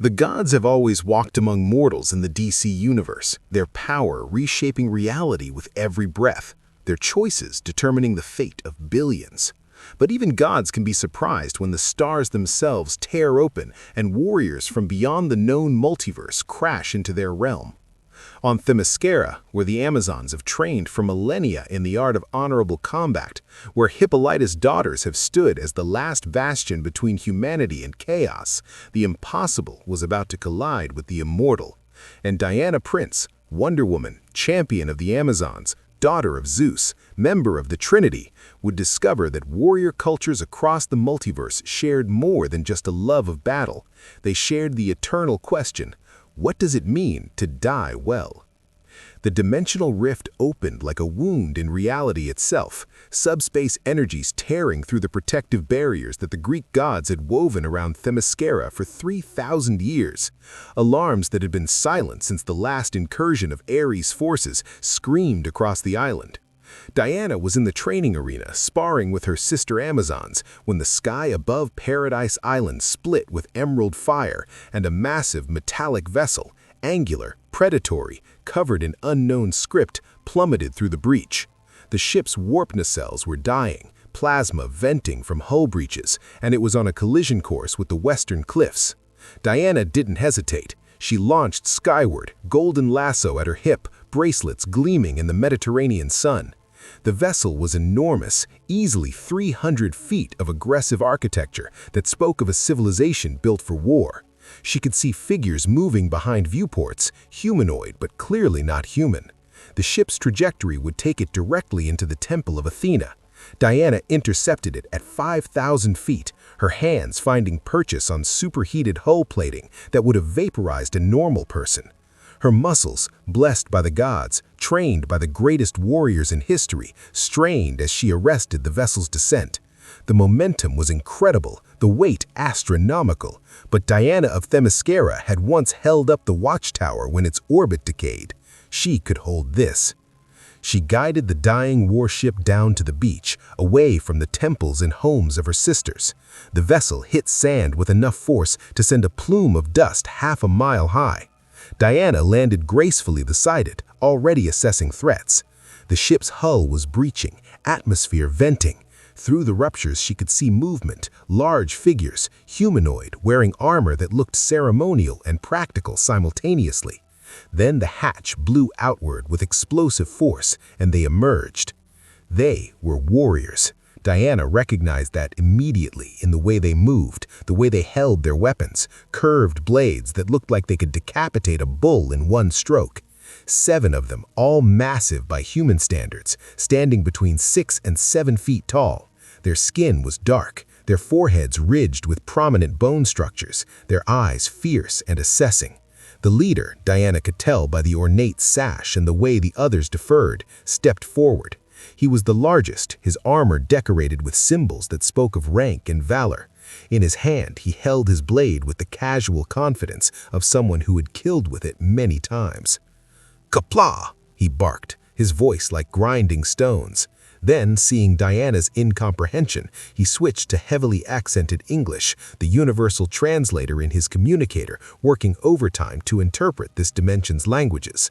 The gods have always walked among mortals in the DC universe, their power reshaping reality with every breath, their choices determining the fate of billions. But even gods can be surprised when the stars themselves tear open and warriors from beyond the known multiverse crash into their realm. On Themyscira, where the Amazons have trained for millennia in the art of honorable combat, where Hippolyta's daughters have stood as the last bastion between humanity and chaos, the impossible was about to collide with the immortal. And Diana Prince, Wonder Woman, champion of the Amazons, daughter of Zeus, member of the Trinity, would discover that warrior cultures across the multiverse shared more than just a love of battle. They shared the eternal question: what does it mean to die well? The dimensional rift opened like a wound in reality itself, subspace energies tearing through the protective barriers that the Greek gods had woven around Themyscira for 3,000 years. Alarms that had been silent since the last incursion of Ares' forces screamed across the island. Diana was in the training arena, sparring with her sister Amazons, when the sky above Paradise Island split with emerald fire and a massive metallic vessel, angular, predatory, covered in unknown script, plummeted through the breach. The ship's warp nacelles were dying, plasma venting from hull breaches, and it was on a collision course with the western cliffs. Diana didn't hesitate. She launched skyward, golden lasso at her hip, bracelets gleaming in the Mediterranean sun. The vessel was enormous, easily 300 feet of aggressive architecture that spoke of a civilization built for war. She could see figures moving behind viewports, humanoid but clearly not human. The ship's trajectory would take it directly into the Temple of Athena. Diana intercepted it at 5,000 feet, her hands finding purchase on superheated hull plating that would have vaporized a normal person. Her muscles, blessed by the gods, trained by the greatest warriors in history, strained as she arrested the vessel's descent. The momentum was incredible, the weight astronomical, but Diana of Themyscira had once held up the watchtower when its orbit decayed. She could hold this. She guided the dying warship down to the beach, away from the temples and homes of her sisters. The vessel hit sand with enough force to send a plume of dust half a mile high. Diana landed gracefully beside it, already assessing threats. The ship's hull was breaching, atmosphere venting. Through the ruptures she could see movement, large figures, humanoid, wearing armor that looked ceremonial and practical simultaneously. Then the hatch blew outward with explosive force, and they emerged. They were warriors. Diana recognized that immediately in the way they moved, the way they held their weapons, curved blades that looked like they could decapitate a bull in one stroke. 7 of them, all massive by human standards, standing between 6 and 7 feet tall. Their skin was dark, their foreheads ridged with prominent bone structures, their eyes fierce and assessing. The leader, Diana could tell by the ornate sash and the way the others deferred, stepped forward. He was the largest, his armor decorated with symbols that spoke of rank and valor. In his hand, he held his blade with the casual confidence of someone who had killed with it many times. "Kapla!" he barked, his voice like grinding stones. Then, seeing Diana's incomprehension, he switched to heavily accented English, the universal translator in his communicator, working overtime to interpret this dimension's languages.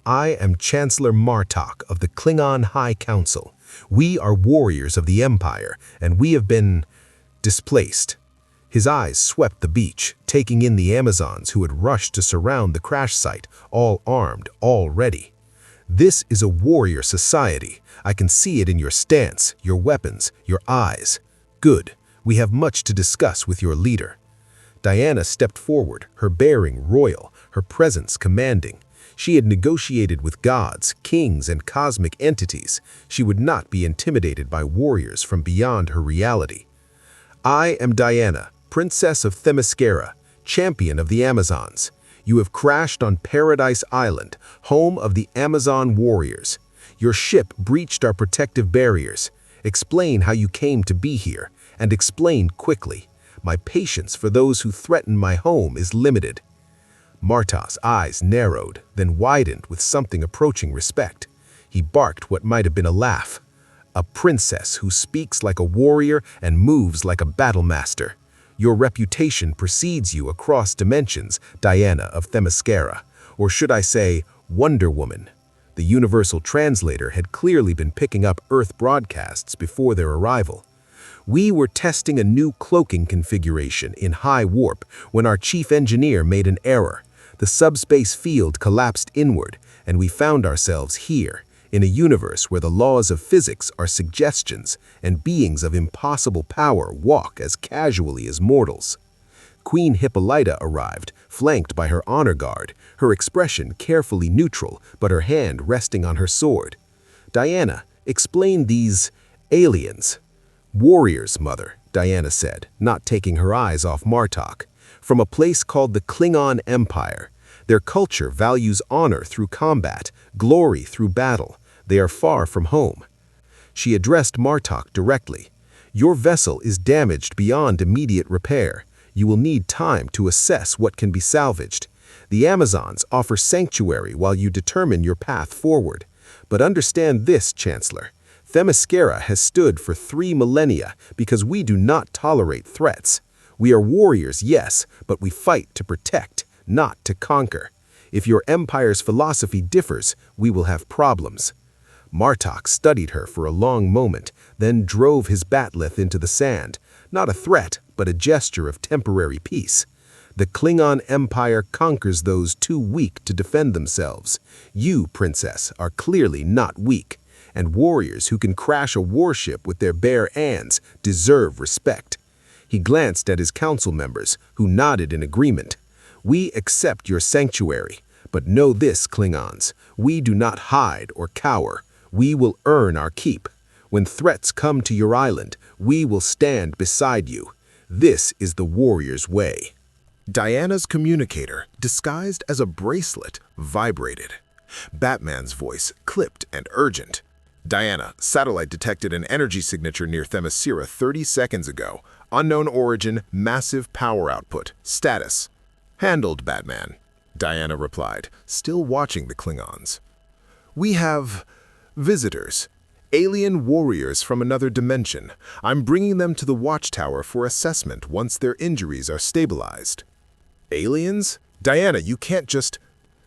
"I am Chancellor Martok of the Klingon High Council. We are warriors of the Empire, and we have been displaced." His eyes swept the beach, taking in the Amazons who had rushed to surround the crash site, all armed, all ready. "This is a warrior society. I can see it in your stance, your weapons, your eyes. Good. We have much to discuss with your leader." Diana stepped forward, her bearing royal, her presence commanding. She had negotiated with gods, kings, and cosmic entities. She would not be intimidated by warriors from beyond her reality. "I am Diana, Princess of Themyscira, champion of the Amazons. You have crashed on Paradise Island, home of the Amazon warriors. Your ship breached our protective barriers. Explain how you came to be here, and explain quickly. My patience for those who threaten my home is limited." Martok's eyes narrowed, then widened with something approaching respect. He barked what might have been a laugh. "A princess who speaks like a warrior and moves like a battle master. Your reputation precedes you across dimensions, Diana of Themyscira, or should I say, Wonder Woman. The Universal Translator had clearly been picking up Earth broadcasts before their arrival. We were testing a new cloaking configuration in high warp when our chief engineer made an error. The subspace field collapsed inward, and we found ourselves here, in a universe where the laws of physics are suggestions and beings of impossible power walk as casually as mortals. Queen Hippolyta arrived, flanked by her honor guard, her expression carefully neutral but her hand resting on her sword. Diana, explain these aliens. Warriors, Mother, Diana said, not taking her eyes off Martok. From a place called the Klingon Empire. Their culture values honor through combat, glory through battle. They are far from home. She addressed Martok directly. Your vessel is damaged beyond immediate repair. You will need time to assess what can be salvaged. The Amazons offer sanctuary while you determine your path forward. But understand this, Chancellor. Themyscira has stood for 3 millennia because we do not tolerate threats. We are warriors, yes, but we fight to protect, not to conquer. If your empire's philosophy differs, we will have problems. Martok studied her for a long moment, then drove his bat'leth into the sand. Not a threat, but a gesture of temporary peace. The Klingon Empire conquers those too weak to defend themselves. You, Princess, are clearly not weak, and warriors who can crash a warship with their bare hands deserve respect. He glanced at his council members, who nodded in agreement. We accept your sanctuary, but know this, Klingons, we do not hide or cower. We will earn our keep. When threats come to your island, we will stand beside you. This is the warrior's way. Diana's communicator, disguised as a bracelet, vibrated. Batman's voice, clipped and urgent. Diana, satellite detected an energy signature near Themyscira 30 seconds ago. Unknown origin, massive power output. Status. Handled, Batman, Diana replied, still watching the Klingons. We have visitors. Alien warriors from another dimension. I'm bringing them to the watchtower for assessment once their injuries are stabilized. Aliens? Diana, you can't just...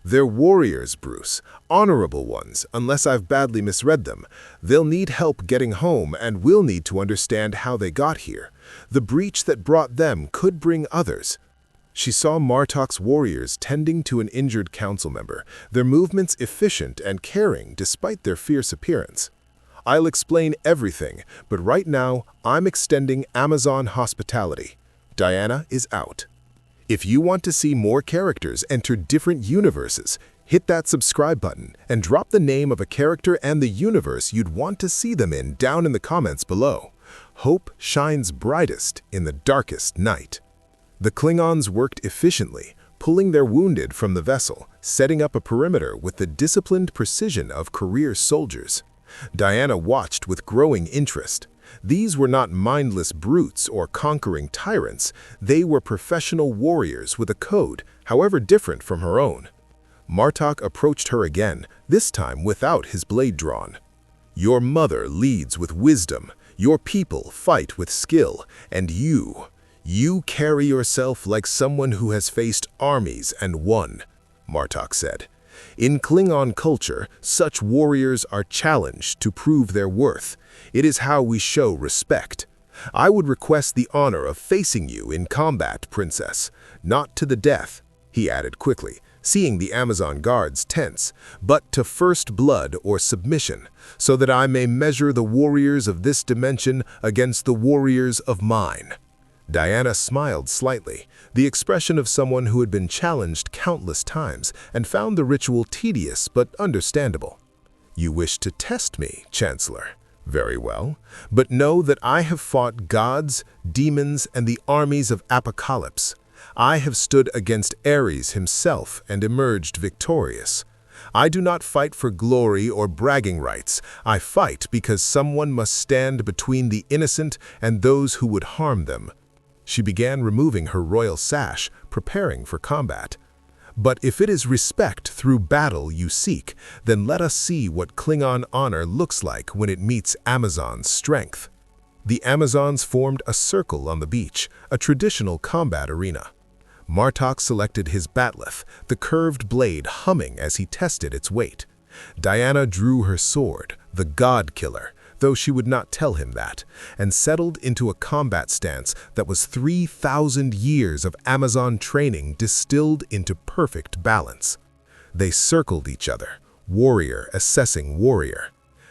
They're warriors, Bruce. Honorable ones, unless I've badly misread them. They'll need help getting home, and we'll need to understand how they got here. The breach that brought them could bring others. She saw Martok's warriors tending to an injured council member, their movements efficient and caring despite their fierce appearance. I'll explain everything, but right now, I'm extending Amazon hospitality. Diana is out. If you want to see more characters enter different universes, hit that subscribe button and drop the name of a character and the universe you'd want to see them in down in the comments below. Hope shines brightest in the darkest night. The Klingons worked efficiently, pulling their wounded from the vessel, setting up a perimeter with the disciplined precision of career soldiers. Diana watched with growing interest. These were not mindless brutes or conquering tyrants. They were professional warriors with a code, however different from her own. Martok approached her again, this time without his blade drawn. Your mother leads with wisdom, your people fight with skill, and you carry yourself like someone who has faced armies and won, Martok said. In Klingon culture, such warriors are challenged to prove their worth. It is how we show respect. I would request the honor of facing you in combat, Princess. Not to the death, he added quickly, seeing the Amazon guards tense, but to first blood or submission, so that I may measure the warriors of this dimension against the warriors of mine. Diana smiled slightly, the expression of someone who had been challenged countless times and found the ritual tedious but understandable. You wish to test me, Chancellor. Very well, but know that I have fought gods, demons, and the armies of Apocalypse. I have stood against Ares himself and emerged victorious. I do not fight for glory or bragging rights. I fight because someone must stand between the innocent and those who would harm them. She began removing her royal sash, preparing for combat. But if it is respect through battle you seek, then let us see what Klingon honor looks like when it meets Amazon's strength. The Amazons formed a circle on the beach, a traditional combat arena. Martok selected his bat'leth, the curved blade humming as he tested its weight. Diana drew her sword, the God Killer, though she would not tell him that, and settled into a combat stance that was 3,000 years of Amazon training distilled into perfect balance. They circled each other, warrior assessing warrior.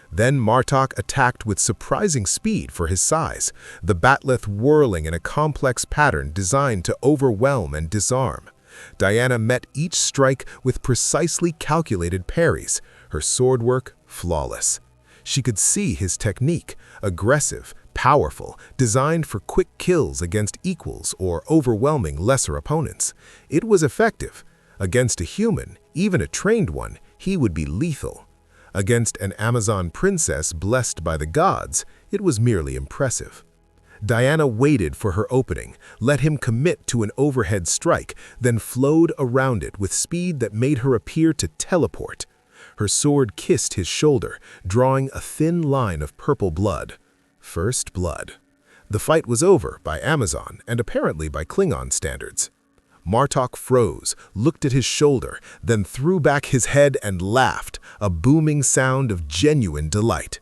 Then Martok attacked with surprising speed for his size, the bat'leth whirling in a complex pattern designed to overwhelm and disarm. Diana met each strike with precisely calculated parries, her sword work flawless. She could see his technique, aggressive, powerful, designed for quick kills against equals or overwhelming lesser opponents. It was effective. Against a human, even a trained one, he would be lethal. Against an Amazon princess blessed by the gods, it was merely impressive. Diana waited for her opening, let him commit to an overhead strike, then flowed around it with speed that made her appear to teleport. Her sword kissed his shoulder, drawing a thin line of purple blood. First blood. The fight was over by Amazon and apparently by Klingon standards. Martok froze, looked at his shoulder, then threw back his head and laughed, a booming sound of genuine delight.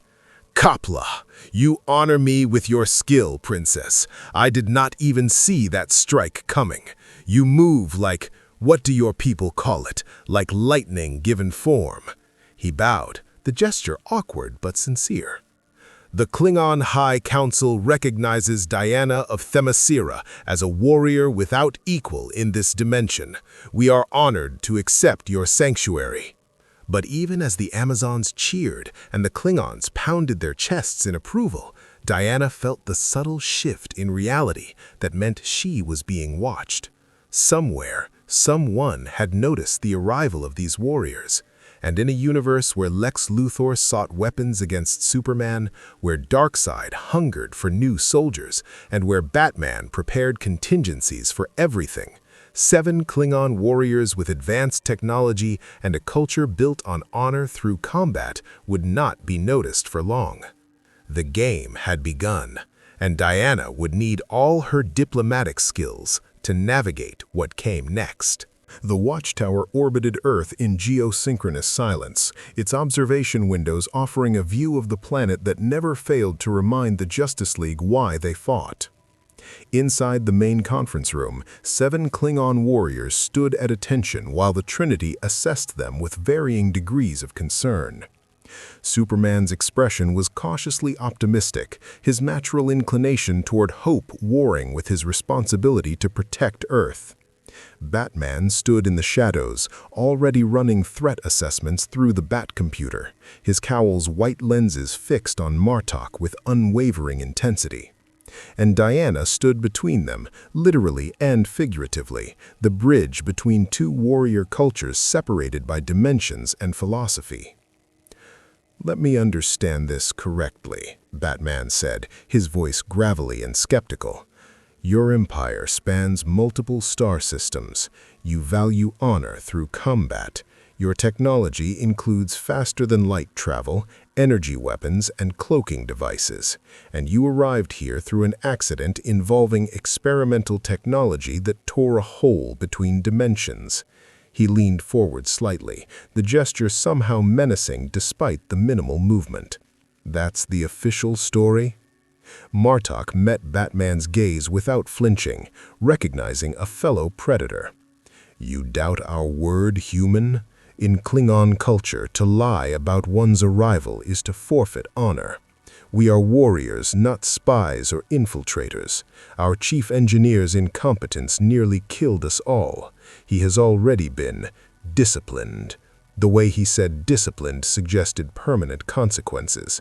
Kapla, you honor me with your skill, princess. I did not even see that strike coming. You move like, what do your people call it, like lightning given form. He bowed, the gesture awkward but sincere. The Klingon High Council recognizes Diana of Themyscira as a warrior without equal in this dimension. We are honored to accept your sanctuary. But even as the Amazons cheered and the Klingons pounded their chests in approval, Diana felt the subtle shift in reality that meant she was being watched. Somewhere, someone had noticed the arrival of these warriors. And in a universe where Lex Luthor sought weapons against Superman, where Darkseid hungered for new soldiers, and where Batman prepared contingencies for everything, 7 Klingon warriors with advanced technology and a culture built on honor through combat would not be noticed for long. The game had begun, and Diana would need all her diplomatic skills to navigate what came next. The watchtower orbited Earth in geosynchronous silence, its observation windows offering a view of the planet that never failed to remind the Justice League why they fought. Inside the main conference room, 7 Klingon warriors stood at attention while the Trinity assessed them with varying degrees of concern. Superman's expression was cautiously optimistic, his natural inclination toward hope warring with his responsibility to protect Earth. Batman stood in the shadows, already running threat assessments through the Bat-computer, his cowl's white lenses fixed on Martok with unwavering intensity. And Diana stood between them, literally and figuratively, the bridge between 2 warrior cultures separated by dimensions and philosophy. "Let me understand this correctly," Batman said, his voice gravelly and skeptical. "Your empire spans multiple star systems. You value honor through combat. Your technology includes faster-than-light travel, energy weapons, and cloaking devices. And you arrived here through an accident involving experimental technology that tore a hole between dimensions." He leaned forward slightly, the gesture somehow menacing despite the minimal movement. "That's the official story?" Martok met Batman's gaze without flinching, recognizing a fellow predator. "You doubt our word, human? In Klingon culture, to lie about one's arrival is to forfeit honor. We are warriors, not spies or infiltrators. Our chief engineer's incompetence nearly killed us all. He has already been disciplined." The way he said disciplined suggested permanent consequences.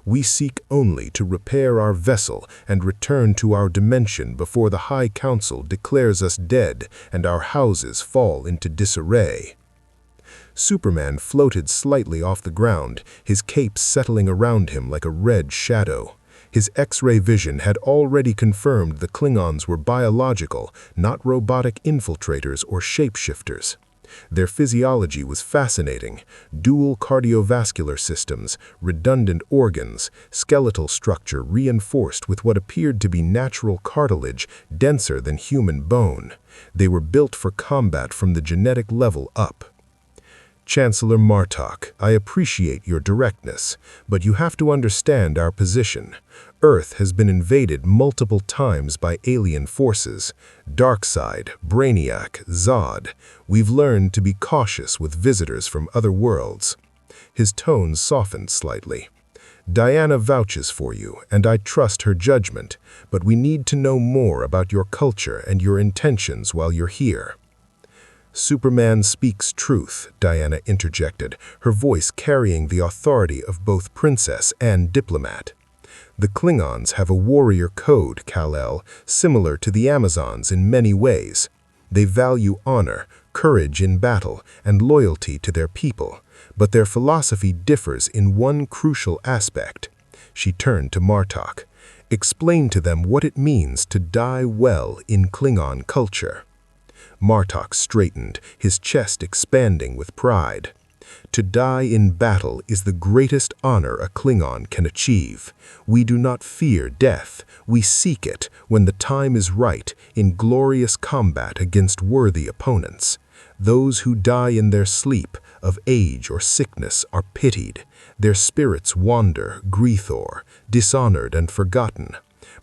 "We seek only to repair our vessel and return to our dimension before the High Council declares us dead and our houses fall into disarray." Superman floated slightly off the ground, his cape settling around him like a red shadow. His X-ray vision had already confirmed the Klingons were biological, not robotic infiltrators or shapeshifters. Their physiology was fascinating: dual cardiovascular systems, redundant organs, skeletal structure reinforced with what appeared to be natural cartilage denser than human bone. They were built for combat from the genetic level up. Chancellor Martok, I appreciate your directness, but you have to understand our position. Earth has been invaded multiple times by alien forces. Darkside, Brainiac, Zod. We've learned to be cautious with visitors from other worlds. His tone softened slightly. Diana vouches for you, and I trust her judgment, but we need to know more about your culture and your intentions while you're here. Superman speaks truth, Diana interjected, her voice carrying the authority of both princess and diplomat. The Klingons have a warrior code, Kal-El, similar to the Amazons in many ways. They value honor, courage in battle, and loyalty to their people, but their philosophy differs in one crucial aspect. She turned to Martok. Explain to them what it means to die well in Klingon culture. Martok straightened, his chest expanding with pride. To die in battle is the greatest honor a Klingon can achieve. We do not fear death. We seek it, when the time is right, in glorious combat against worthy opponents. Those who die in their sleep, of age or sickness, are pitied. Their spirits wander, Greethor, dishonored and forgotten.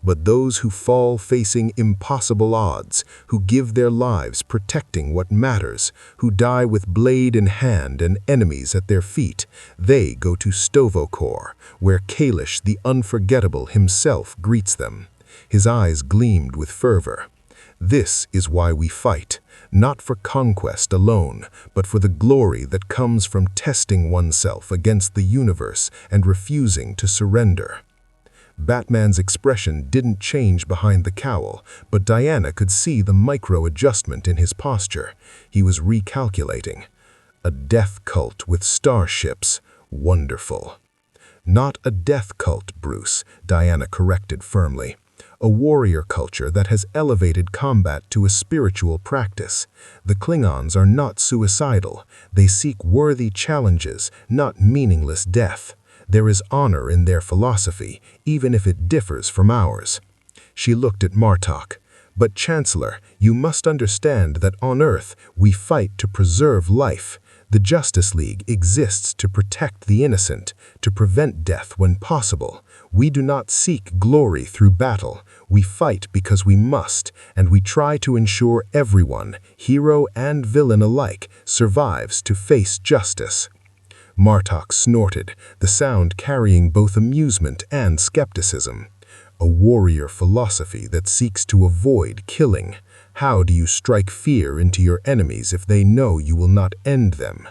But those who fall facing impossible odds, who give their lives protecting what matters, who die with blade in hand and enemies at their feet, they go to Stovokor, where Kalish the Unforgettable himself greets them. His eyes gleamed with fervor. This is why we fight, not for conquest alone, but for the glory that comes from testing oneself against the universe and refusing to surrender. Batman's expression didn't change behind the cowl, but Diana could see the micro-adjustment in his posture. He was recalculating. A death cult with starships. Wonderful. Not a death cult, Bruce, Diana corrected firmly. A warrior culture that has elevated combat to a spiritual practice. The Klingons are not suicidal. They seek worthy challenges, not meaningless death. There is honor in their philosophy, even if it differs from ours. She looked at Martok. But Chancellor, you must understand that on Earth we fight to preserve life. The Justice League exists to protect the innocent, to prevent death when possible. We do not seek glory through battle. We fight because we must, and we try to ensure everyone, hero and villain alike, survives to face justice. Martok snorted, the sound carrying both amusement and skepticism. A warrior philosophy that seeks to avoid killing. How do you strike fear into your enemies if they know you will not end them?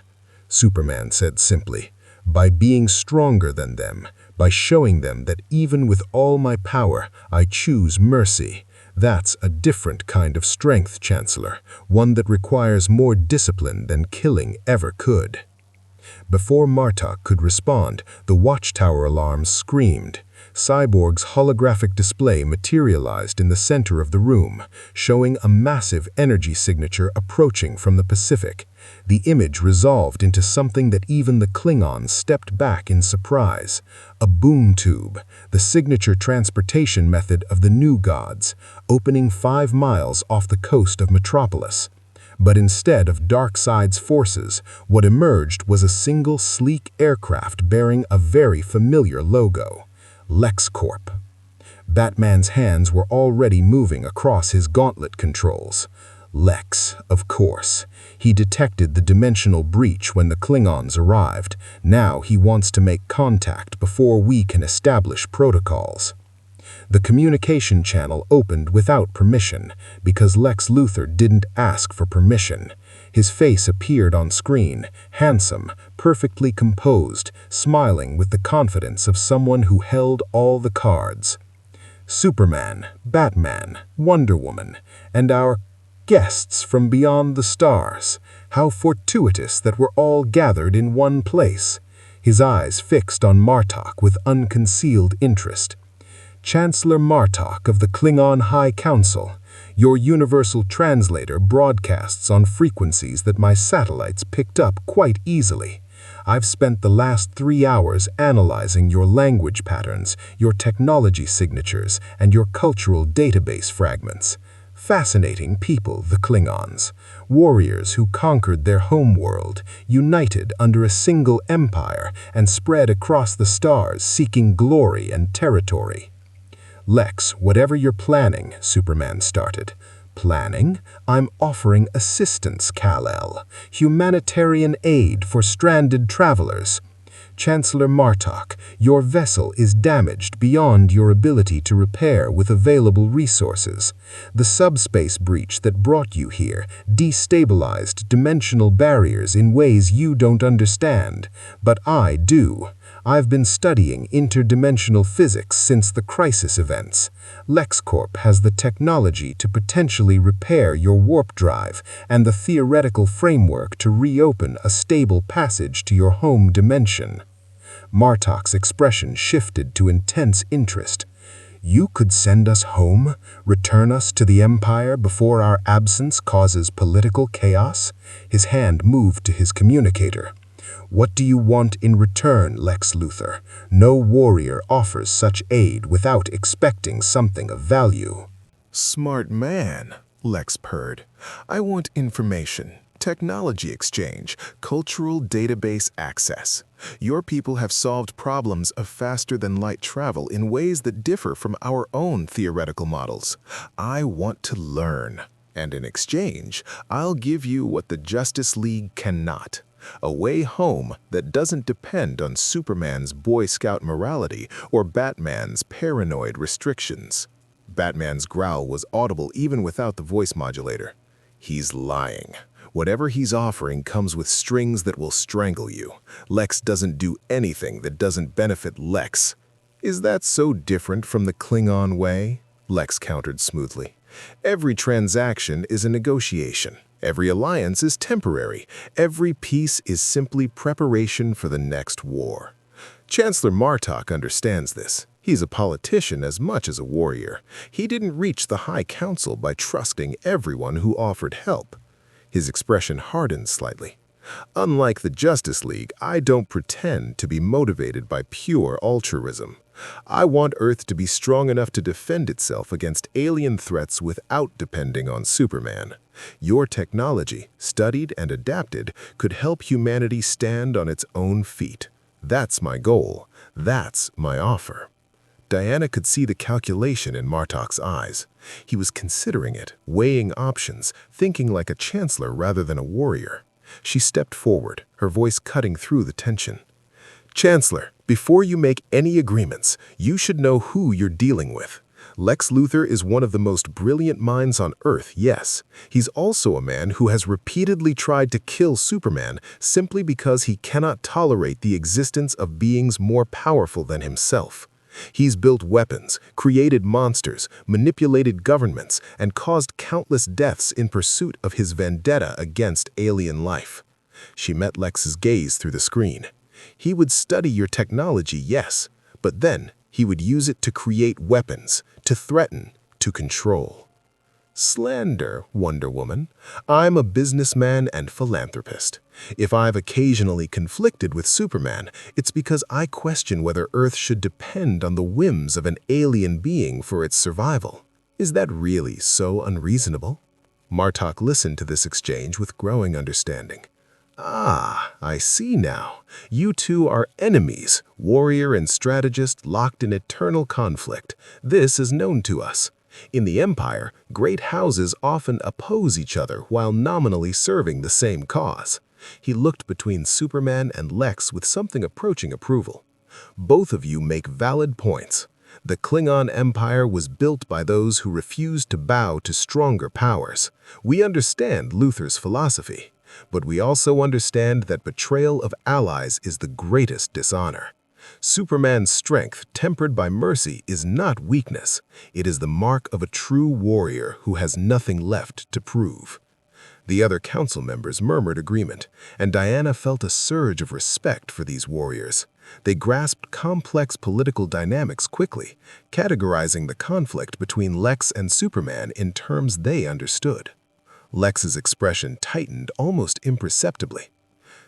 Superman said simply, by being stronger than them, by showing them that even with all my power, I choose mercy. That's a different kind of strength, Chancellor, one that requires more discipline than killing ever could. Before Martok could respond, the watchtower alarm screamed. Cyborg's holographic display materialized in the center of the room, showing a massive energy signature approaching from the Pacific. The image resolved into something that even the Klingons stepped back in surprise. A boom tube, the signature transportation method of the new gods, opening 5 miles off the coast of Metropolis. But instead of Darkseid's forces, what emerged was a single sleek aircraft bearing a very familiar logo. LexCorp. Batman's hands were already moving across his gauntlet controls. Lex, of course. He detected the dimensional breach when the Klingons arrived. Now he wants to make contact before we can establish protocols. The communication channel opened without permission, because Lex Luthor didn't ask for permission. His face appeared on screen, handsome, perfectly composed, smiling with the confidence of someone who held all the cards. Superman, Batman, Wonder Woman, and our guests from beyond the stars. How fortuitous that we're all gathered in one place. His eyes fixed on Martok with unconcealed interest. Chancellor Martok of the Klingon High Council, Your universal translator broadcasts on frequencies that my satellites picked up quite easily. I've spent the last 3 hours analyzing your language patterns, your technology signatures, and your cultural database fragments. Fascinating people, the Klingons. Warriors who conquered their homeworld, united under a single empire, and spread across the stars seeking glory and territory. Lex, whatever you're planning, Superman started. Planning? I'm offering assistance, Kal-El. Humanitarian aid for stranded travelers. Chancellor Martok, your vessel is damaged beyond your ability to repair with available resources. The subspace breach that brought you here destabilized dimensional barriers in ways you don't understand, but I do. I've been studying interdimensional physics since the crisis events. LexCorp has the technology to potentially repair your warp drive and the theoretical framework to reopen a stable passage to your home dimension. Martok's expression shifted to intense interest. You could send us home, return us to the Empire before our absence causes political chaos? His hand moved to his communicator. What do you want in return, Lex Luthor? No warrior offers such aid without expecting something of value. Smart man, Lex purred. I want information, technology exchange, cultural database access. Your people have solved problems of faster-than-light travel in ways that differ from our own theoretical models. I want to learn, and in exchange, I'll give you what the Justice League cannot. A way home that doesn't depend on Superman's Boy Scout morality or Batman's paranoid restrictions. Batman's growl was audible even without the voice modulator. He's lying. Whatever he's offering comes with strings that will strangle you. Lex doesn't do anything that doesn't benefit Lex. Is that so different from the Klingon way? Lex countered smoothly. Every transaction is a negotiation. Every alliance is temporary. Every peace is simply preparation for the next war. Chancellor Martok understands this. He's a politician as much as a warrior. He didn't reach the High Council by trusting everyone who offered help. His expression hardened slightly. Unlike the Justice League, I don't pretend to be motivated by pure altruism. I want Earth to be strong enough to defend itself against alien threats without depending on Superman. Your technology, studied and adapted, could help humanity stand on its own feet. That's my goal. That's my offer. Diana could see the calculation in Martok's eyes. He was considering it, weighing options, thinking like a chancellor rather than a warrior. She stepped forward, her voice cutting through the tension. Chancellor, before you make any agreements, you should know who you're dealing with. Lex Luthor is one of the most brilliant minds on Earth, yes. He's also a man who has repeatedly tried to kill Superman simply because he cannot tolerate the existence of beings more powerful than himself. He's built weapons, created monsters, manipulated governments, and caused countless deaths in pursuit of his vendetta against alien life. She met Lex's gaze through the screen. He would study your technology, yes, but then he would use it to create weapons, to threaten, to control. Slander, Wonder Woman. I'm a businessman and philanthropist. If I've occasionally conflicted with Superman, it's because I question whether Earth should depend on the whims of an alien being for its survival. Is that really so unreasonable? Martok listened to this exchange with growing understanding. Ah, I see now. You two are enemies, warrior and strategist locked in eternal conflict. This is known to us. In the Empire, great houses often oppose each other while nominally serving the same cause. He looked between Superman and Lex with something approaching approval. Both of you make valid points. The Klingon Empire was built by those who refused to bow to stronger powers. We understand Luthor's philosophy, but we also understand that betrayal of allies is the greatest dishonor. Superman's strength, tempered by mercy, is not weakness. It is the mark of a true warrior who has nothing left to prove. The other council members murmured agreement, and Diana felt a surge of respect for these warriors. They grasped complex political dynamics quickly, categorizing the conflict between Lex and Superman in terms they understood. Lex's expression tightened almost imperceptibly.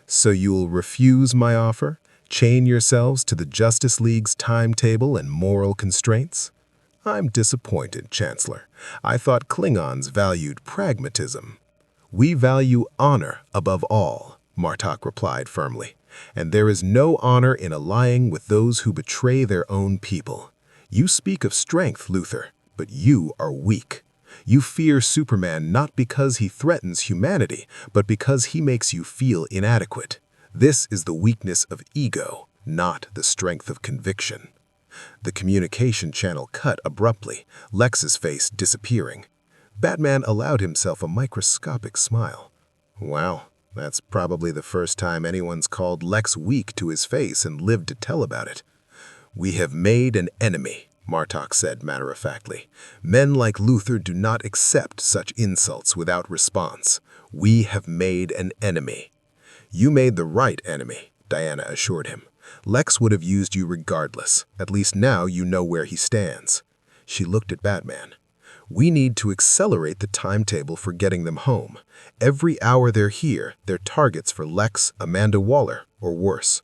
"So you'll refuse my offer? Chain yourselves to the Justice League's timetable and moral constraints?" "I'm disappointed, Chancellor. I thought Klingons valued pragmatism." "We value honor above all," Martok replied firmly. "And there is no honor in allying with those who betray their own people. You speak of strength, Luthor, but you are weak. You fear Superman not because he threatens humanity, but because he makes you feel inadequate. This is the weakness of ego, not the strength of conviction." The communication channel cut abruptly, Lex's face disappearing. Batman allowed himself a microscopic smile. "Wow, that's probably the first time anyone's called Lex weak to his face and lived to tell about it." "We have made an enemy," Martok said matter-of-factly. "Men like Luthor do not accept such insults without response. We have made an enemy." "You made the right enemy," Diana assured him. "Lex would have used you regardless. At least now you know where he stands." She looked at Batman. "We need to accelerate the timetable for getting them home. Every hour they're here, they're targets for Lex, Amanda Waller, or worse."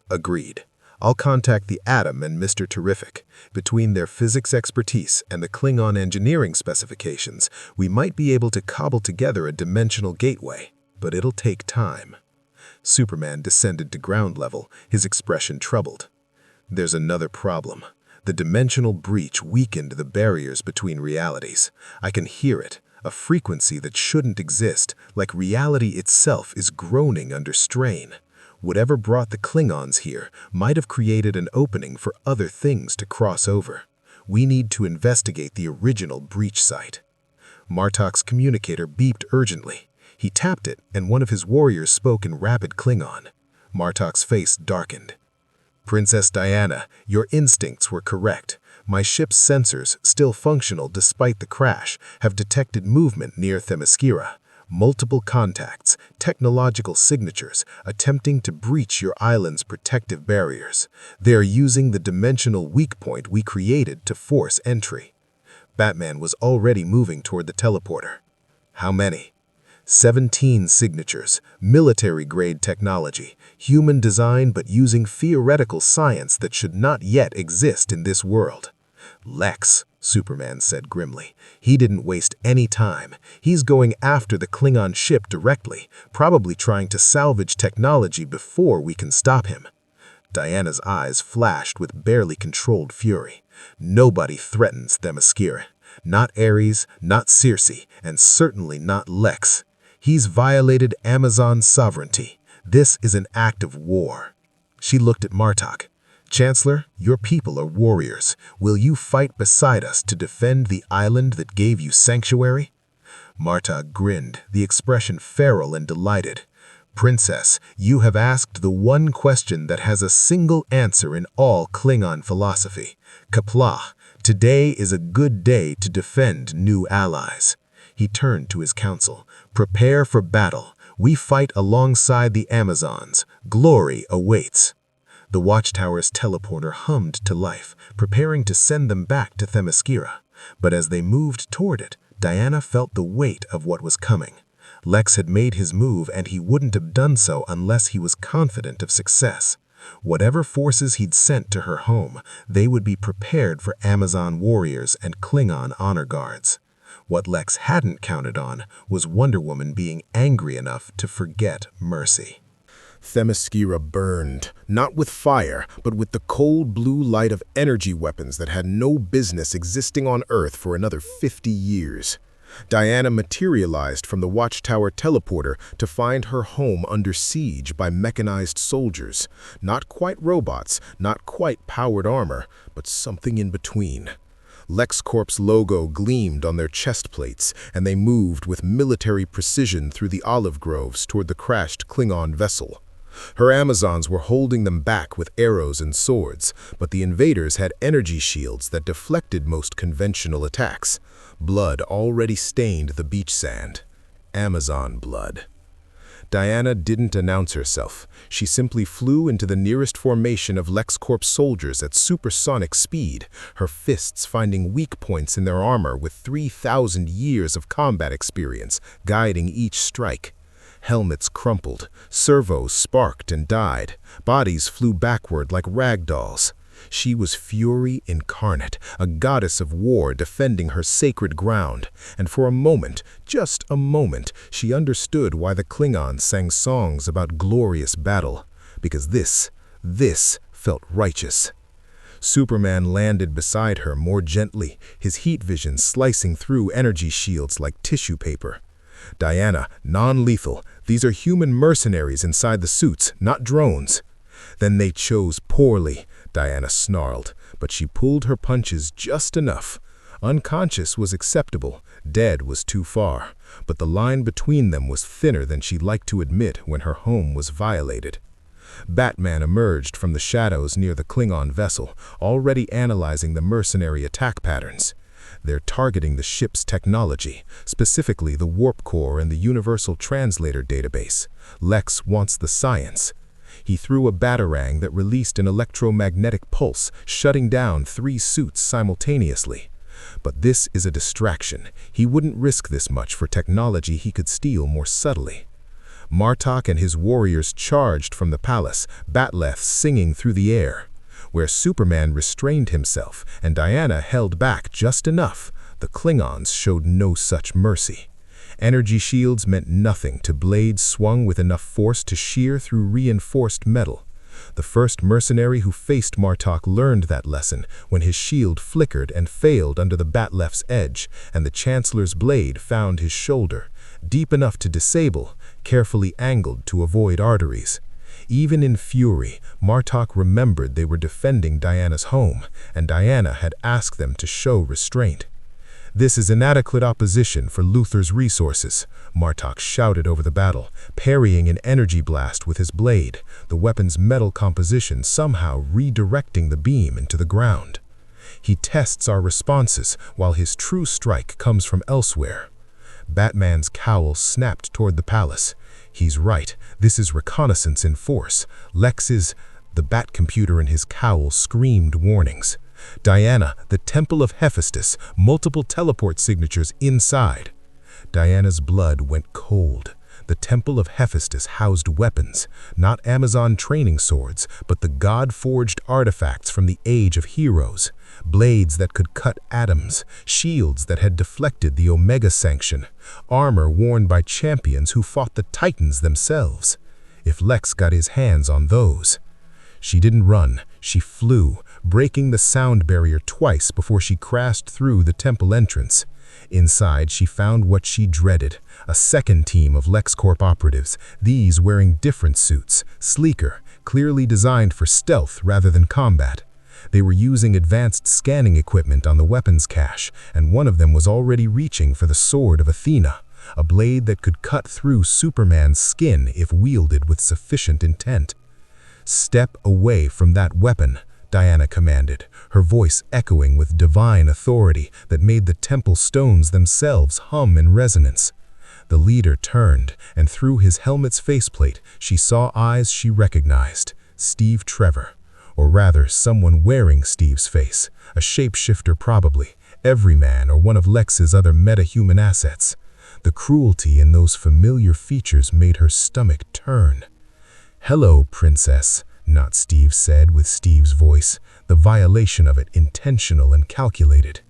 "Agreed. I'll contact the Atom and Mr. Terrific. Between their physics expertise and the Klingon engineering specifications, we might be able to cobble together a dimensional gateway, but it'll take time." Superman descended to ground level, his expression troubled. "There's another problem. The dimensional breach weakened the barriers between realities. I can hear it, a frequency that shouldn't exist, like reality itself is groaning under strain. Whatever brought the Klingons here might have created an opening for other things to cross over. We need to investigate the original breach site." Martok's communicator beeped urgently. He tapped it, and one of his warriors spoke in rapid Klingon. Martok's face darkened. "Princess Diana, your instincts were correct. My ship's sensors, still functional despite the crash, have detected movement near Themyscira. Multiple contacts, technological signatures, attempting to breach your island's protective barriers. They are using the dimensional weak point we created to force entry." Batman was already moving toward the teleporter. "How many?" 17 signatures, military-grade technology, human design but using theoretical science that should not yet exist in this world. "Lex," Superman said grimly. "He didn't waste any time. He's going after the Klingon ship directly, probably trying to salvage technology before we can stop him." Diana's eyes flashed with barely controlled fury. "Nobody threatens Themyscira. Not Ares, not Circe, and certainly not Lex. He's violated Amazon's sovereignty. This is an act of war." She looked at Martok. "Chancellor, your people are warriors. Will you fight beside us to defend the island that gave you sanctuary?" Martok grinned, the expression feral and delighted. "Princess, you have asked the one question that has a single answer in all Klingon philosophy. Qapla', today is a good day to defend new allies." He turned to his council. "Prepare for battle. We fight alongside the Amazons. Glory awaits." The Watchtower's teleporter hummed to life, preparing to send them back to Themyscira. But as they moved toward it, Diana felt the weight of what was coming. Lex had made his move, and he wouldn't have done so unless he was confident of success. Whatever forces he'd sent to her home, they would be prepared for Amazon warriors and Klingon honor guards. What Lex hadn't counted on was Wonder Woman being angry enough to forget mercy. Themyscira burned, not with fire, but with the cold blue light of energy weapons that had no business existing on Earth for another 50 years. Diana materialized from the Watchtower teleporter to find her home under siege by mechanized soldiers. Not quite robots, not quite powered armor, but something in between. LexCorp's logo gleamed on their chest plates, and they moved with military precision through the olive groves toward the crashed Klingon vessel. Her Amazons were holding them back with arrows and swords, but the invaders had energy shields that deflected most conventional attacks. Blood already stained the beach sand. Amazon blood. Diana didn't announce herself. She simply flew into the nearest formation of LexCorp soldiers at supersonic speed, her fists finding weak points in their armor with 3,000 years of combat experience guiding each strike. Helmets crumpled, servos sparked and died, bodies flew backward like rag dolls. She was fury incarnate, a goddess of war defending her sacred ground, and for a moment, just a moment, she understood why the Klingons sang songs about glorious battle, because this felt righteous. Superman landed beside her more gently, his heat vision slicing through energy shields like tissue paper. Diana, non-lethal, these are human mercenaries inside the suits, not drones. Then they chose poorly, Diana snarled, but she pulled her punches just enough. Unconscious was acceptable, dead was too far, but the line between them was thinner than she liked to admit when her home was violated. Batman emerged from the shadows near the Klingon vessel, already analyzing the mercenary attack patterns. They're targeting the ship's technology, specifically the warp core and the universal translator database. Lex wants the science. He threw a batarang that released an electromagnetic pulse, shutting down 3 suits simultaneously. But this is a distraction. He wouldn't risk this much for technology he could steal more subtly. Martok and his warriors charged from the palace, batleths singing through the air. Where Superman restrained himself and Diana held back just enough, the Klingons showed no such mercy. Energy shields meant nothing to blades swung with enough force to shear through reinforced metal. The first mercenary who faced Martok learned that lesson when his shield flickered and failed under the batleft's edge, and the Chancellor's blade found his shoulder, deep enough to disable, carefully angled to avoid arteries. Even in fury, Martok remembered they were defending Diana's home, and Diana had asked them to show restraint. "This is inadequate opposition for Luthor's resources," Martok shouted over the battle, parrying an energy blast with his blade, the weapon's metal composition somehow redirecting the beam into the ground. "He tests our responses, while his true strike comes from elsewhere." Batman's cowl snapped toward the palace. "He's right, this is reconnaissance in force. Lex is—" The bat computer in his cowl screamed warnings. "Diana, the Temple of Hephaestus, multiple teleport signatures inside." Diana's blood went cold. The Temple of Hephaestus housed weapons, not Amazon training swords, but the god-forged artifacts from the Age of Heroes. Blades that could cut atoms, shields that had deflected the Omega Sanction, armor worn by champions who fought the Titans themselves. If Lex got his hands on those. She didn't run, she flew, breaking the sound barrier twice before she crashed through the temple entrance. Inside, she found what she dreaded, a second team of LexCorp operatives, these wearing different suits, sleeker, clearly designed for stealth rather than combat. They were using advanced scanning equipment on the weapons cache, and one of them was already reaching for the sword of Athena, a blade that could cut through Superman's skin if wielded with sufficient intent. "Step away from that weapon," Diana commanded, her voice echoing with divine authority that made the temple stones themselves hum in resonance. The leader turned, and through his helmet's faceplate, she saw eyes she recognized. Steve Trevor. Or rather, someone wearing Steve's face, a shapeshifter probably, everyman or one of Lex's other metahuman assets. The cruelty in those familiar features made her stomach turn. "Hello, Princess," not Steve said with Steve's voice, the violation of it intentional and calculated.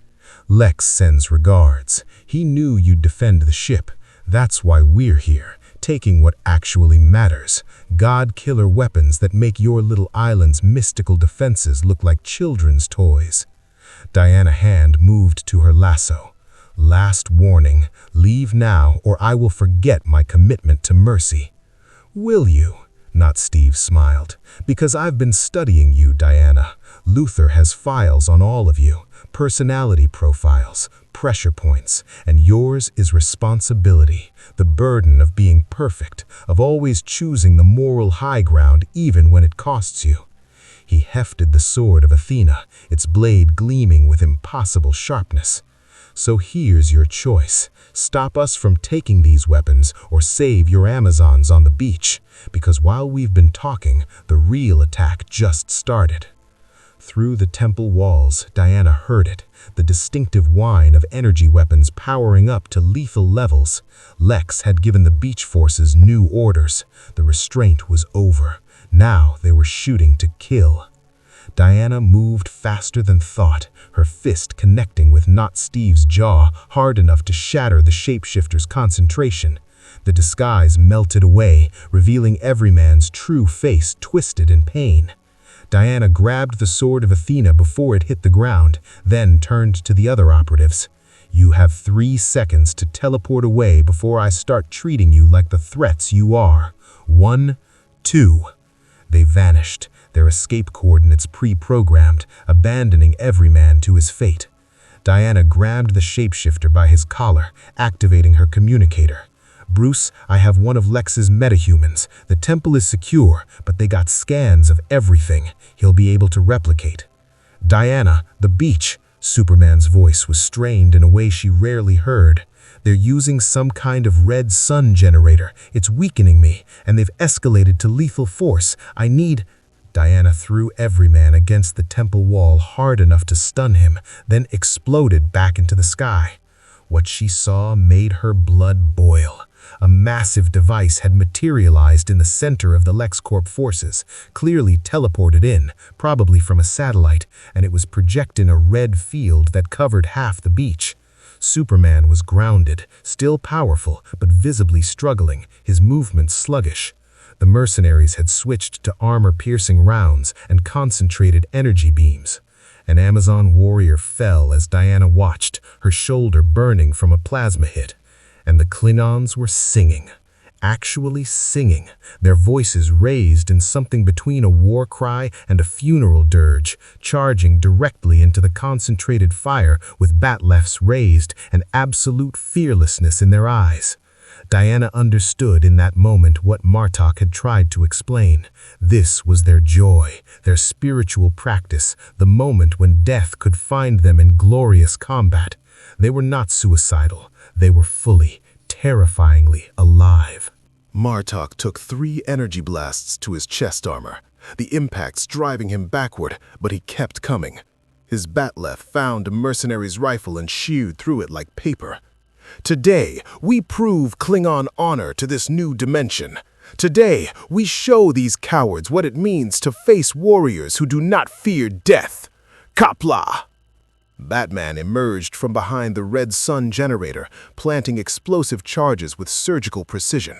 "Lex sends regards. He knew you'd defend the ship. That's why we're here, taking what actually matters. God-killer weapons that make your little island's mystical defenses look like children's toys." Diana's hand moved to her lasso. "Last warning, leave now or I will forget my commitment to mercy." "Will you?" Not Steve smiled. "Because I've been studying you, Diana. Luthor has files on all of you, personality profiles, pressure points, and yours is responsibility, the burden of being perfect, of always choosing the moral high ground even when it costs you." He hefted the sword of Athena, its blade gleaming with impossible sharpness. So here's your choice. Stop us from taking these weapons or save your Amazons on the beach, because while we've been talking, the real attack just started. Through the temple walls, Diana heard it, the distinctive whine of energy weapons powering up to lethal levels. Lex had given the beach forces new orders. The restraint was over. Now they were shooting to kill. Diana moved faster than thought, her fist connecting with Not Steve's jaw, hard enough to shatter the shapeshifter's concentration. The disguise melted away, revealing Everyman's true face twisted in pain. Diana grabbed the sword of Athena before it hit the ground, then turned to the other operatives. You have 3 seconds to teleport away before I start treating you like the threats you are. 1, 2. They vanished, their escape coordinates pre-programmed, abandoning Everyman to his fate. Diana grabbed the shapeshifter by his collar, activating her communicator. Bruce, I have one of Lex's metahumans. The temple is secure, but they got scans of everything. He'll be able to replicate. Diana, the beach. Superman's voice was strained in a way she rarely heard. They're using some kind of red sun generator. It's weakening me, and they've escalated to lethal force. I need... Diana threw Everyman against the temple wall hard enough to stun him, then exploded back into the sky. What she saw made her blood boil. A massive device had materialized in the center of the LexCorp forces, clearly teleported in, probably from a satellite, and it was projecting a red field that covered half the beach. Superman was grounded, still powerful, but visibly struggling, his movements sluggish. The mercenaries had switched to armor-piercing rounds and concentrated energy beams. An Amazon warrior fell as Diana watched, her shoulder burning from a plasma hit. And the Klingons were singing, actually singing, their voices raised in something between a war cry and a funeral dirge, charging directly into the concentrated fire with batlefs raised and absolute fearlessness in their eyes. Diana understood in that moment what Martok had tried to explain. This was their joy, their spiritual practice, the moment when death could find them in glorious combat. They were not suicidal. They were fully, terrifyingly alive. Martok took 3 energy blasts to his chest armor, the impacts driving him backward, but he kept coming. His batleth found a mercenary's rifle and sheared through it like paper. Today, we prove Klingon honor to this new dimension. Today, we show these cowards what it means to face warriors who do not fear death. Kapla! Batman emerged from behind the red sun generator, planting explosive charges with surgical precision.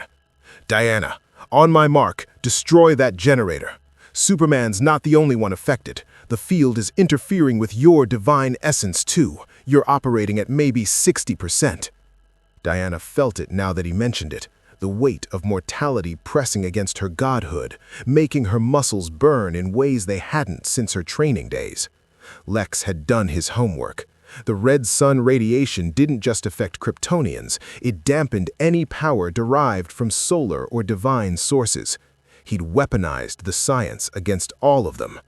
Diana, on my mark, destroy that generator. Superman's not the only one affected. The field is interfering with your divine essence too. You're operating at maybe 60%. Diana felt it now that he mentioned it, the weight of mortality pressing against her godhood, making her muscles burn in ways they hadn't since her training days. Lex had done his homework. The red sun radiation didn't just affect Kryptonians, it dampened any power derived from solar or divine sources. He'd weaponized the science against all of them.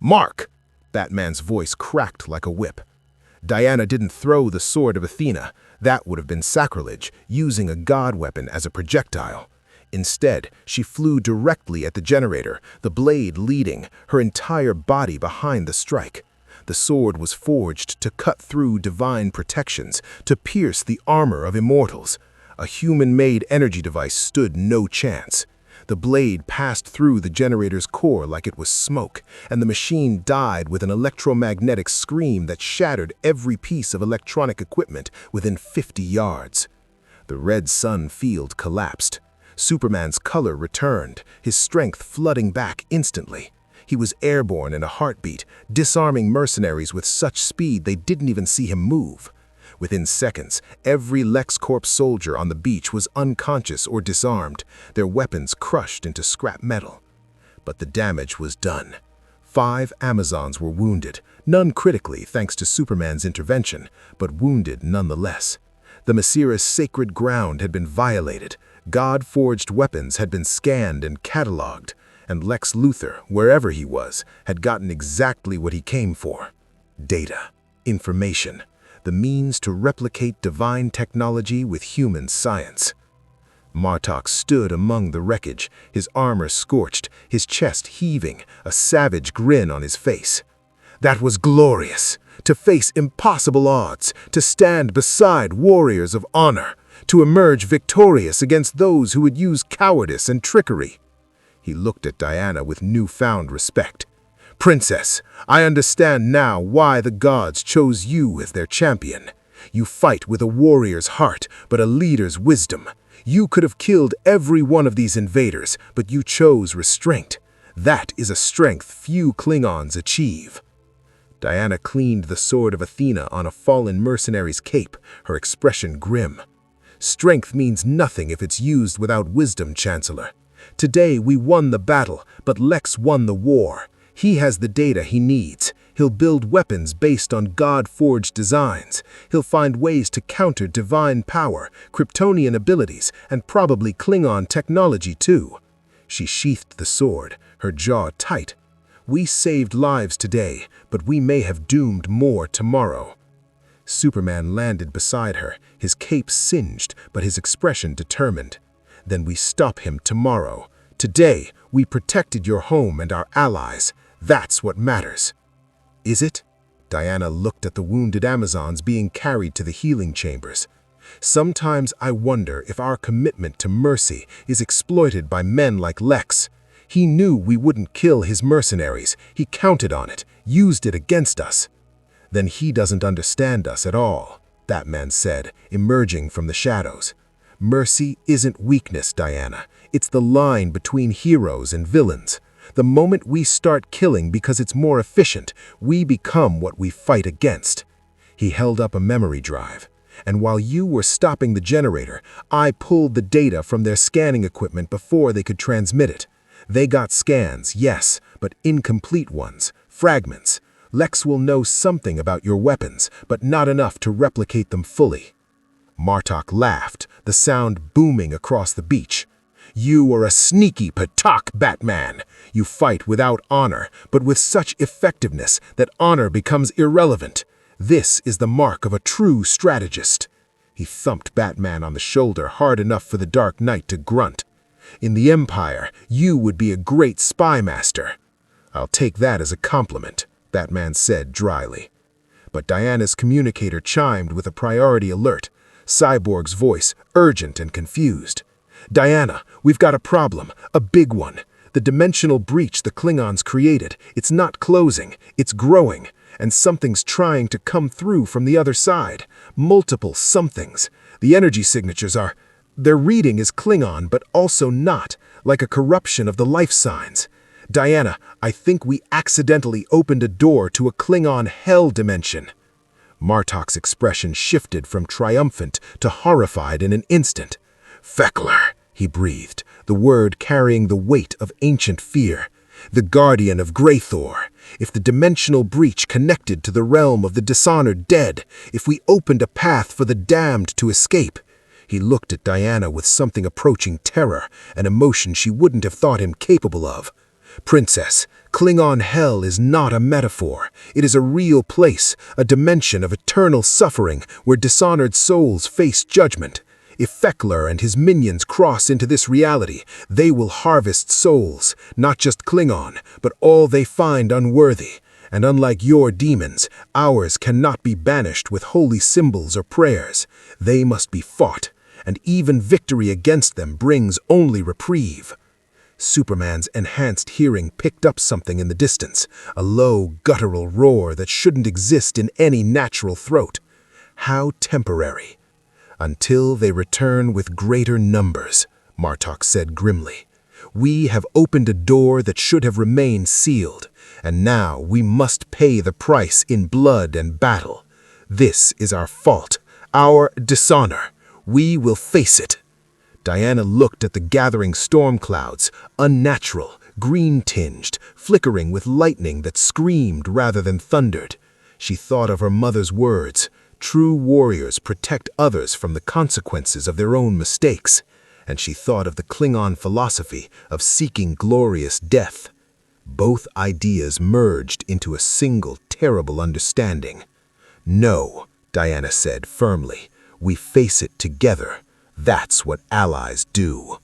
Mark! Batman's voice cracked like a whip. Diana didn't throw the sword of Athena. That would have been sacrilege, using a god weapon as a projectile. Instead, she flew directly at the generator, the blade leading, her entire body behind the strike. The sword was forged to cut through divine protections, to pierce the armor of immortals. A human-made energy device stood no chance. The blade passed through the generator's core like it was smoke, and the machine died with an electromagnetic scream that shattered every piece of electronic equipment within 50 yards. The red sun field collapsed. Superman's color returned, his strength flooding back instantly. He was airborne in a heartbeat, disarming mercenaries with such speed they didn't even see him move. Within seconds, every LexCorp soldier on the beach was unconscious or disarmed, their weapons crushed into scrap metal. But the damage was done. 5 Amazons were wounded, none critically thanks to Superman's intervention, but wounded nonetheless. The Messira's sacred ground had been violated, God-forged weapons had been scanned and catalogued, and Lex Luthor, wherever he was, had gotten exactly what he came for. Data. Information. the means to replicate divine technology with human science. Martok stood among the wreckage, his armor scorched, his chest heaving, a savage grin on his face. That was glorious, to face impossible odds, to stand beside warriors of honor, to emerge victorious against those who would use cowardice and trickery. He looked at Diana with newfound respect. Princess, I understand now why the gods chose you as their champion. You fight with a warrior's heart, but a leader's wisdom. You could have killed every one of these invaders, but you chose restraint. That is a strength few Klingons achieve. Diana cleaned the sword of Athena on a fallen mercenary's cape, her expression grim. Strength means nothing if it's used without wisdom, Chancellor. Today we won the battle, but Lex won the war. He has the data he needs. He'll build weapons based on God-forged designs. He'll find ways to counter divine power, Kryptonian abilities, and probably Klingon technology too. She sheathed the sword, her jaw tight. We saved lives today, but we may have doomed more tomorrow. Superman landed beside her, his cape singed, but his expression determined. Then we stop him tomorrow. Today, we protected your home and our allies. That's what matters. Is it? Diana looked at the wounded Amazons being carried to the healing chambers. Sometimes I wonder if our commitment to mercy is exploited by men like Lex. He knew we wouldn't kill his mercenaries. He counted on it, used it against us. Then he doesn't understand us at all, that man said, emerging from the shadows. Mercy isn't weakness, Diana. It's the line between heroes and villains. The moment we start killing because it's more efficient, we become what we fight against. He held up a memory drive. And while you were stopping the generator, I pulled the data from their scanning equipment before they could transmit it. They got scans, yes, but incomplete ones, fragments. Lex will know something about your weapons, but not enough to replicate them fully. Martok laughed, the sound booming across the beach. You are a sneaky Patak, Batman. You fight without honor, but with such effectiveness that honor becomes irrelevant. This is the mark of a true strategist. He thumped Batman on the shoulder hard enough for the Dark Knight to grunt. In the Empire, you would be a great spy master. I'll take that as a compliment, Batman said dryly. But Diana's communicator chimed with a priority alert, Cyborg's voice urgent and confused. Diana, we've got a problem, a big one. The dimensional breach the Klingons created, it's not closing, it's growing, and something's trying to come through from the other side. Multiple somethings. The energy signatures are... Their reading is Klingon, but also not, like a corruption of the life signs. Diana, I think we accidentally opened a door to a Klingon hell dimension. Martok's expression shifted from triumphant to horrified in an instant. Fekler, he breathed, the word carrying the weight of ancient fear. The guardian of Greythor. If the dimensional breach connected to the realm of the dishonored dead, if we opened a path for the damned to escape. He looked at Diana with something approaching terror, an emotion she wouldn't have thought him capable of. Princess, Klingon hell is not a metaphor. It is a real place, a dimension of eternal suffering where dishonored souls face judgment. If Fekler and his minions cross into this reality, they will harvest souls, not just Klingon, but all they find unworthy. And unlike your demons, ours cannot be banished with holy symbols or prayers. They must be fought, and even victory against them brings only reprieve. Superman's enhanced hearing picked up something in the distance, a low, guttural roar that shouldn't exist in any natural throat. How temporary. Until they return with greater numbers, Martok said grimly. We have opened a door that should have remained sealed, and now we must pay the price in blood and battle. This is our fault, our dishonor. We will face it. Diana looked at the gathering storm clouds, unnatural, green-tinged, flickering with lightning that screamed rather than thundered. She thought of her mother's words, true warriors protect others from the consequences of their own mistakes, and she thought of the Klingon philosophy of seeking glorious death. Both ideas merged into a single terrible understanding. No, Diana said firmly. "We face it together. That's what allies do."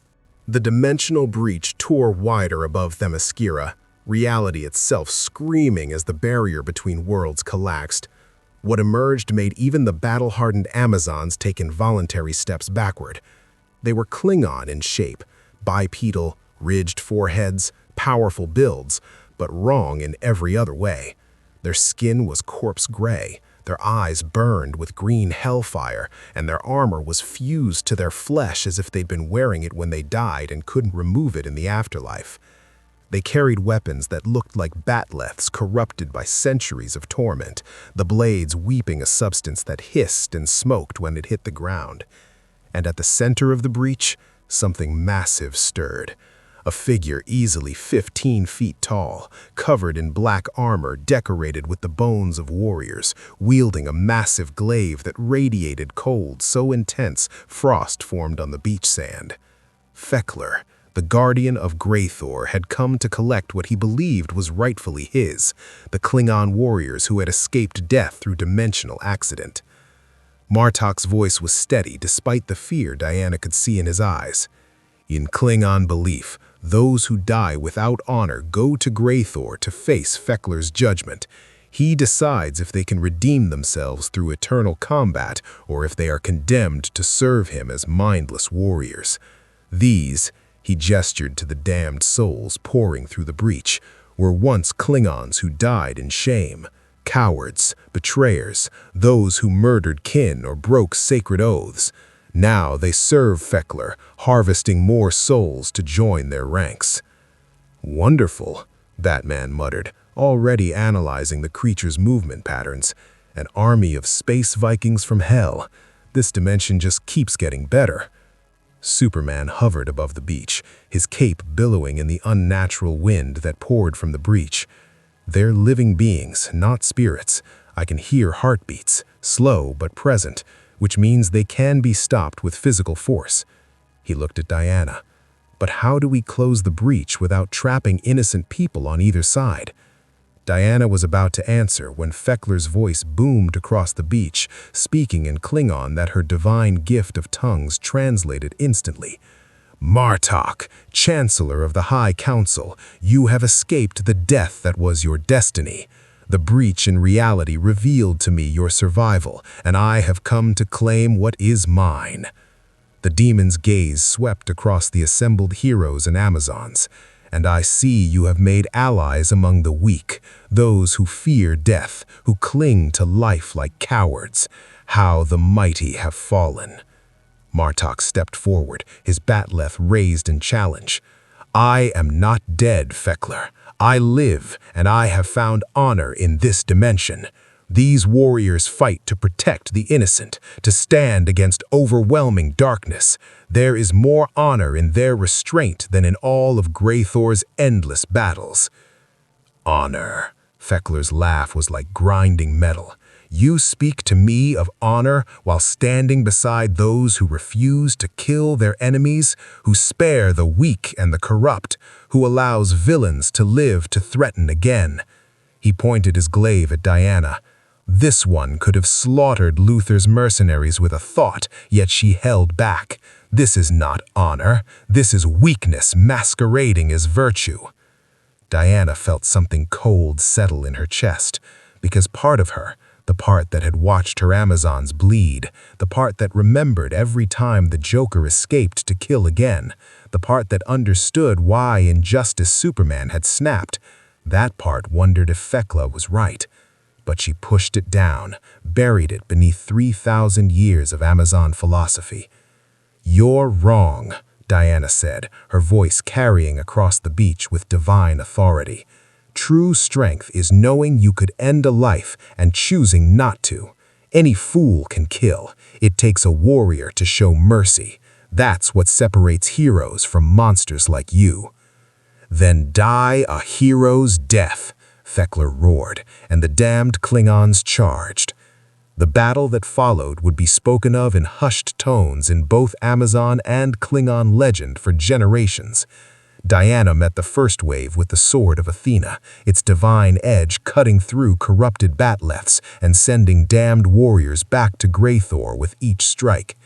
The dimensional breach tore wider above Themyscira, reality itself screaming as the barrier between worlds collapsed. What emerged made even the battle-hardened Amazons take involuntary steps backward. They were Klingon in shape, bipedal, ridged foreheads, powerful builds, but wrong in every other way. Their skin was corpse gray, their eyes burned with green hellfire, and their armor was fused to their flesh as if they'd been wearing it when they died and couldn't remove it in the afterlife. They carried weapons that looked like batleths corrupted by centuries of torment, the blades weeping a substance that hissed and smoked when it hit the ground. And at the center of the breach, something massive stirred. A figure easily 15 feet tall, covered in black armor decorated with the bones of warriors, wielding a massive glaive that radiated cold so intense frost formed on the beach sand. Fekler, the guardian of Greythor, had come to collect what he believed was rightfully his, the Klingon warriors who had escaped death through dimensional accident. Martok's voice was steady despite the fear Diana could see in his eyes. In Klingon belief, those who die without honor go to Greythor to face Fekler's judgment. He decides if they can redeem themselves through eternal combat or if they are condemned to serve him as mindless warriors. These, he gestured to the damned souls pouring through the breach, were once Klingons who died in shame. Cowards, betrayers, those who murdered kin or broke sacred oaths. Now they serve Fekler, harvesting more souls to join their ranks. "Wonderful," Batman muttered, already analyzing the creature's movement patterns. "An army of space Vikings from hell. This dimension just keeps getting better." Superman hovered above the beach, his cape billowing in the unnatural wind that poured from the breach. "They're living beings, not spirits. I can hear heartbeats, slow but present, which means they can be stopped with physical force." He looked at Diana. "But how do we close the breach without trapping innocent people on either side?" Diana was about to answer when Fekler's voice boomed across the beach, speaking in Klingon that her divine gift of tongues translated instantly. "Martok, Chancellor of the High Council, you have escaped the death that was your destiny. The breach in reality revealed to me your survival, and I have come to claim what is mine." The demon's gaze swept across the assembled heroes and Amazons. "And I see you have made allies among the weak, those who fear death, who cling to life like cowards. How the mighty have fallen." Martok stepped forward, his batleth raised in challenge. "I am not dead, Fekler. I live, and I have found honor in this dimension. These warriors fight to protect the innocent, to stand against overwhelming darkness. There is more honor in their restraint than in all of Greythor's endless battles." "Honor." Fekler's laugh was like grinding metal. "You speak to me of honor while standing beside those who refuse to kill their enemies, who spare the weak and the corrupt, who allows villains to live to threaten again." He pointed his glaive at Diana. This one could have slaughtered Luther's mercenaries with a thought, yet she held back. This is not honor. This is weakness masquerading as virtue. Diana felt something cold settle in her chest, because part of her, the part that had watched her Amazons bleed, the part that remembered every time the Joker escaped to kill again, the part that understood why in Justice Superman had snapped, that part wondered if Fekla was right. But she pushed it down, buried it beneath 3,000 years of Amazon philosophy. "You're wrong," Diana said, her voice carrying across the beach with divine authority. "True strength is knowing you could end a life and choosing not to. Any fool can kill. It takes a warrior to show mercy. That's what separates heroes from monsters like you." "Then die a hero's death," Fekler roared, and the damned Klingons charged. The battle that followed would be spoken of in hushed tones in both Amazon and Klingon legend for generations. Diana met the first wave with the sword of Athena, its divine edge cutting through corrupted batleths and sending damned warriors back to Greythor with each strike.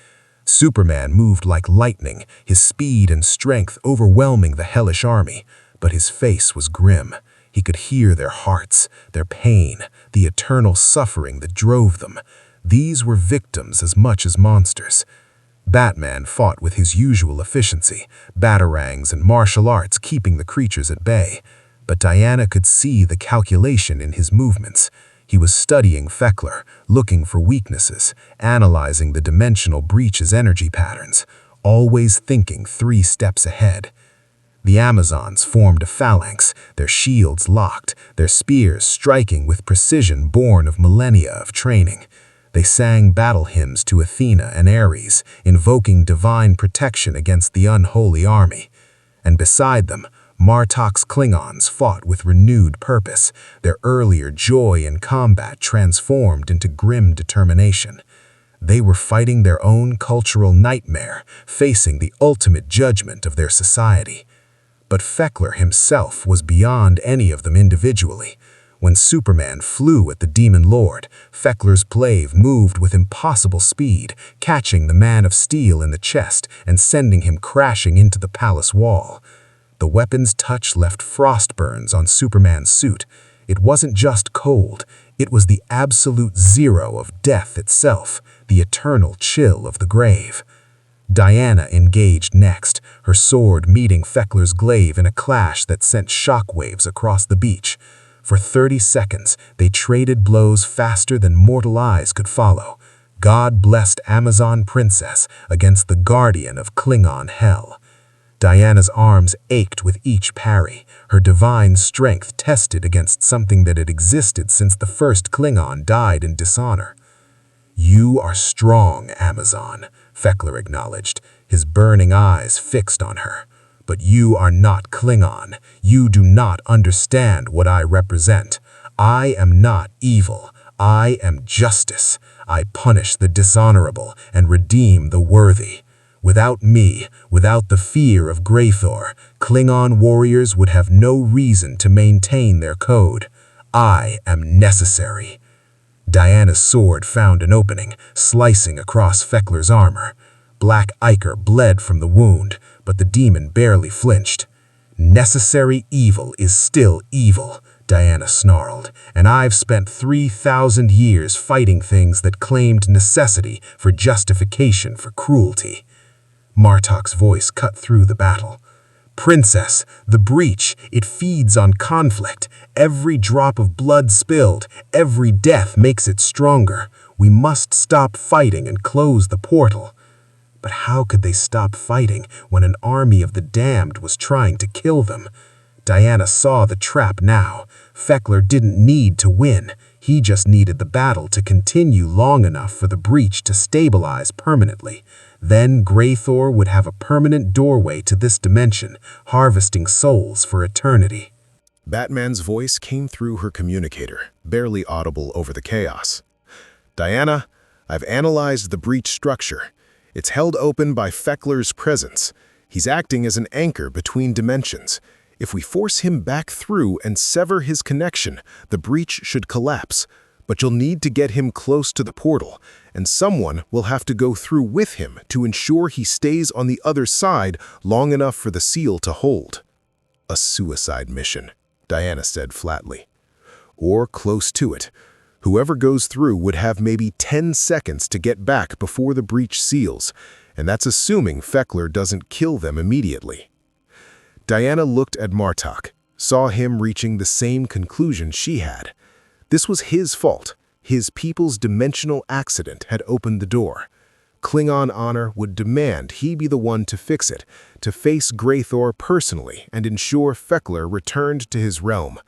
Superman moved like lightning, his speed and strength overwhelming the hellish army, but his face was grim. He could hear their hearts, their pain, the eternal suffering that drove them. These were victims as much as monsters. Batman fought with his usual efficiency, batarangs and martial arts keeping the creatures at bay. But Diana could see the calculation in his movements. He was studying Fekler, looking for weaknesses, analyzing the dimensional breach's energy patterns, always thinking 3 steps ahead. The Amazons formed a phalanx, their shields locked, their spears striking with precision born of millennia of training. They sang battle hymns to Athena and Ares, invoking divine protection against the unholy army. And beside them, Martok's Klingons fought with renewed purpose, their earlier joy in combat transformed into grim determination. They were fighting their own cultural nightmare, facing the ultimate judgment of their society. But Fekler himself was beyond any of them individually. When Superman flew at the Demon Lord, Fekler's blade moved with impossible speed, catching the Man of Steel in the chest and sending him crashing into the palace wall. The weapon's touch left frost burns on Superman's suit. It wasn't just cold, it was the absolute zero of death itself, the eternal chill of the grave. Diana engaged next, her sword meeting Fekler's glaive in a clash that sent shockwaves across the beach. For 30 seconds, they traded blows faster than mortal eyes could follow. God-blessed Amazon princess against the guardian of Klingon hell. Diana's arms ached with each parry, her divine strength tested against something that had existed since the first Klingon died in dishonor. "You are strong, Amazon," Fekler acknowledged, his burning eyes fixed on her. "But you are not Klingon. You do not understand what I represent. I am not evil. I am justice. I punish the dishonorable and redeem the worthy. Without me, without the fear of Greythor, Klingon warriors would have no reason to maintain their code. I am necessary." Diana's sword found an opening, slicing across Fekler's armor. Black ichor bled from the wound, but the demon barely flinched. "Necessary evil is still evil," Diana snarled, "and I've spent 3,000 years fighting things that claimed necessity for justification for cruelty." Martok's voice cut through the battle. "Princess, the breach, it feeds on conflict. Every drop of blood spilled, every death makes it stronger. We must stop fighting and close the portal." But how could they stop fighting when an army of the damned was trying to kill them? Diana saw the trap now. Fekler didn't need to win. He just needed the battle to continue long enough for the breach to stabilize permanently. Then Greythor would have a permanent doorway to this dimension, harvesting souls for eternity. Batman's voice came through her communicator, barely audible over the chaos. "Diana, I've analyzed the breach structure. It's held open by Fekler's presence. He's acting as an anchor between dimensions. If we force him back through and sever his connection, the breach should collapse. But you'll need to get him close to the portal, and someone will have to go through with him to ensure he stays on the other side long enough for the seal to hold." "A suicide mission," Diana said flatly. "Or close to it. Whoever goes through would have maybe 10 seconds to get back before the breach seals, and that's assuming Fekler doesn't kill them immediately." Diana looked at Martok, saw him reaching the same conclusion she had. This was his fault. His people's dimensional accident had opened the door. Klingon honor would demand he be the one to fix it, to face Greythor personally and ensure Fekler returned to his realm.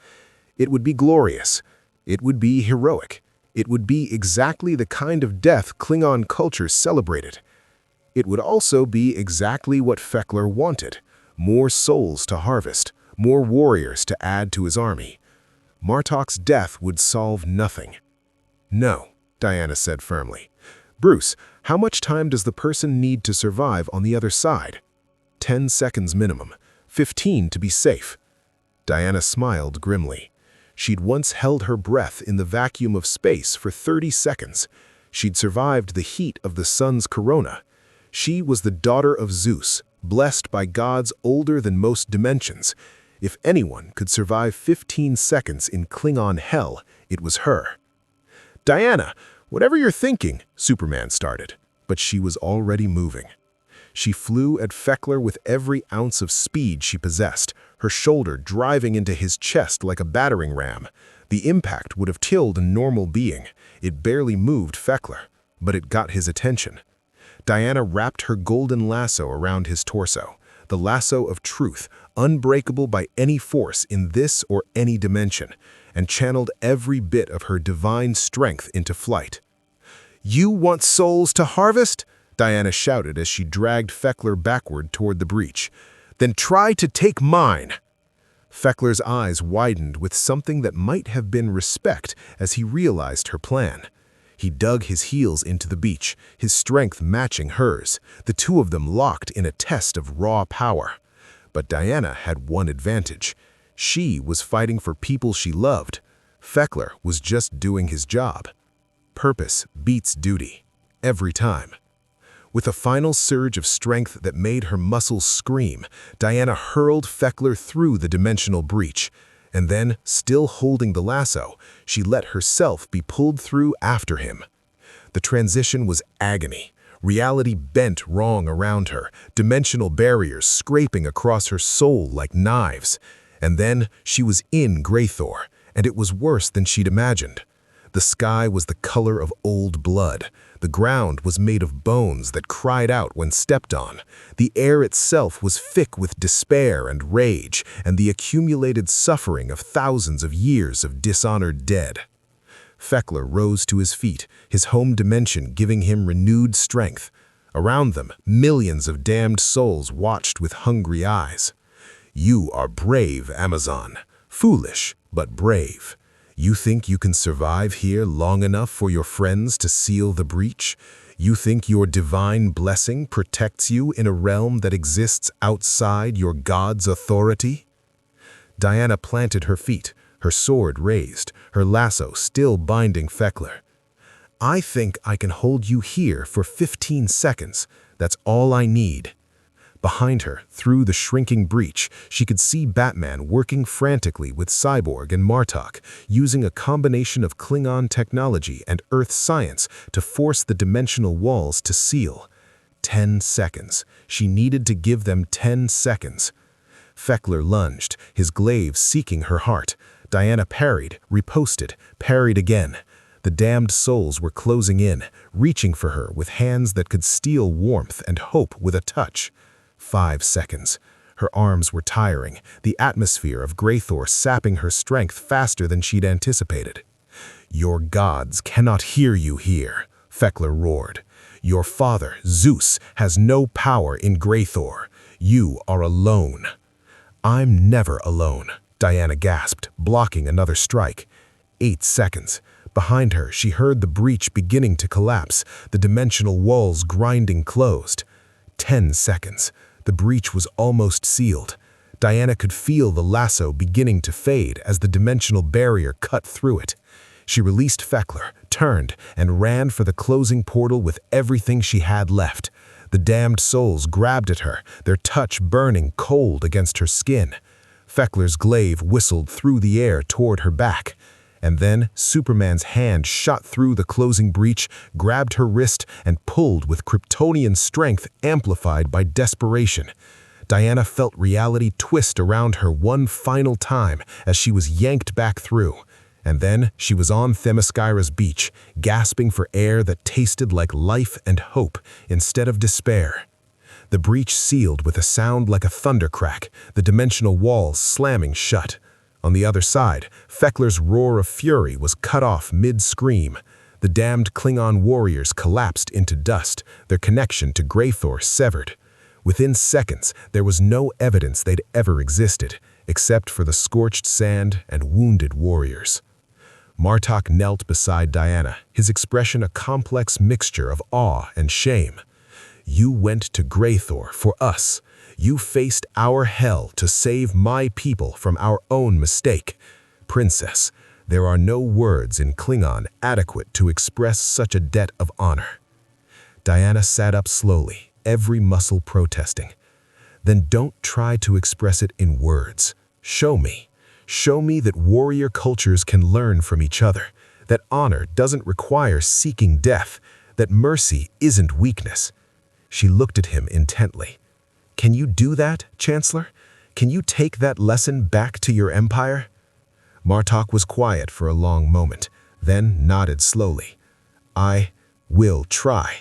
It would be glorious. It would be heroic. It would be exactly the kind of death Klingon culture celebrated. It would also be exactly what Fekler wanted: more souls to harvest, more warriors to add to his army. Martok's death would solve nothing. "No," Diana said firmly. "Bruce, how much time does the person need to survive on the other side?" 10 seconds minimum. 15 to be safe. Diana smiled grimly. She'd once held her breath in the vacuum of space for 30 seconds. She'd survived the heat of the sun's corona. She was the daughter of Zeus, blessed by gods older than most dimensions. If anyone could survive 15 seconds in Klingon hell, it was her. "Diana, whatever you're thinking," Superman started, but she was already moving. She flew at Fekler with every ounce of speed she possessed, her shoulder driving into his chest like a battering ram. The impact would have killed a normal being. It barely moved Fekler, but it got his attention. Diana wrapped her golden lasso around his torso, the lasso of truth, unbreakable by any force in this or any dimension, and channeled every bit of her divine strength into flight. "You want souls to harvest?" Diana shouted as she dragged Fekler backward toward the breach. "Then try to take mine!" Fekler's eyes widened with something that might have been respect as he realized her plan. He dug his heels into the beach, his strength matching hers, the two of them locked in a test of raw power. But Diana had one advantage. She was fighting for people she loved. Fekler was just doing his job. Purpose beats duty, every time. With a final surge of strength that made her muscles scream, Diana hurled Fekler through the dimensional breach, and then, still holding the lasso, she let herself be pulled through after him. The transition was agony. Reality bent wrong around her, dimensional barriers scraping across her soul like knives. And then she was in Graythor, and it was worse than she'd imagined. The sky was the color of old blood. The ground was made of bones that cried out when stepped on. The air itself was thick with despair and rage, and the accumulated suffering of thousands of years of dishonored dead. Fekler rose to his feet, his home dimension giving him renewed strength. Around them, millions of damned souls watched with hungry eyes. "You are brave, Amazon. Foolish, but brave. You think you can survive here long enough for your friends to seal the breach? You think your divine blessing protects you in a realm that exists outside your god's authority?" Diana planted her feet, her sword raised, her lasso still binding Fekler. "I think I can hold you here for 15 seconds. That's all I need." Behind her, through the shrinking breach, she could see Batman working frantically with Cyborg and Martok, using a combination of Klingon technology and Earth science to force the dimensional walls to seal. 10 seconds. She needed to give them 10 seconds. Fekler lunged, his glaive seeking her heart. Diana parried, riposted, parried again. The damned souls were closing in, reaching for her with hands that could steal warmth and hope with a touch. 5 seconds. Her arms were tiring, the atmosphere of Graythor sapping her strength faster than she'd anticipated. "Your gods cannot hear you here," Fekler roared. "Your father, Zeus, has no power in Graythor. You are alone." "I'm never alone," Diana gasped, blocking another strike. 8 seconds. Behind her, she heard the breach beginning to collapse, the dimensional walls grinding closed. 10 seconds. The breach was almost sealed. Diana could feel the lasso beginning to fade as the dimensional barrier cut through it. She released Fekler, turned, and ran for the closing portal with everything she had left. The damned souls grabbed at her, their touch burning cold against her skin. Fekler's glaive whistled through the air toward her back. And then Superman's hand shot through the closing breach, grabbed her wrist, and pulled with Kryptonian strength amplified by desperation. Diana felt reality twist around her one final time as she was yanked back through. And then she was on Themyscira's beach, gasping for air that tasted like life and hope instead of despair. The breach sealed with a sound like a thunder crack, the dimensional walls slamming shut. On the other side, Fekler's roar of fury was cut off mid-scream. The damned Klingon warriors collapsed into dust, their connection to Graythor severed. Within seconds, there was no evidence they'd ever existed, except for the scorched sand and wounded warriors. Martok knelt beside Diana, his expression a complex mixture of awe and shame. "You went to Graythor for us. You faced our hell to save my people from our own mistake. Princess, there are no words in Klingon adequate to express such a debt of honor." Diana sat up slowly, every muscle protesting. "Then don't try to express it in words. Show me. Show me that warrior cultures can learn from each other, that honor doesn't require seeking death, that mercy isn't weakness." She looked at him intently. "Can you do that, Chancellor? Can you take that lesson back to your empire?" Martok was quiet for a long moment, then nodded slowly. "I will try.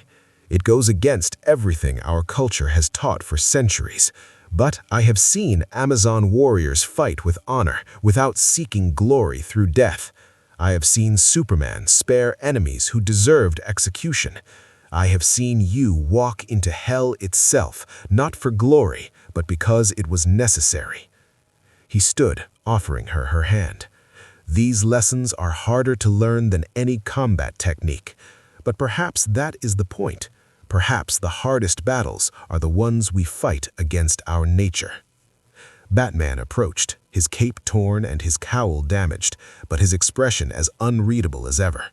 It goes against everything our culture has taught for centuries, but I have seen Amazon warriors fight with honor without seeking glory through death. I have seen Superman spare enemies who deserved execution. I have seen you walk into hell itself, not for glory, but because it was necessary." He stood, offering her her hand. "These lessons are harder to learn than any combat technique, but perhaps that is the point. Perhaps the hardest battles are the ones we fight against our nature." Batman approached, his cape torn and his cowl damaged, but his expression as unreadable as ever.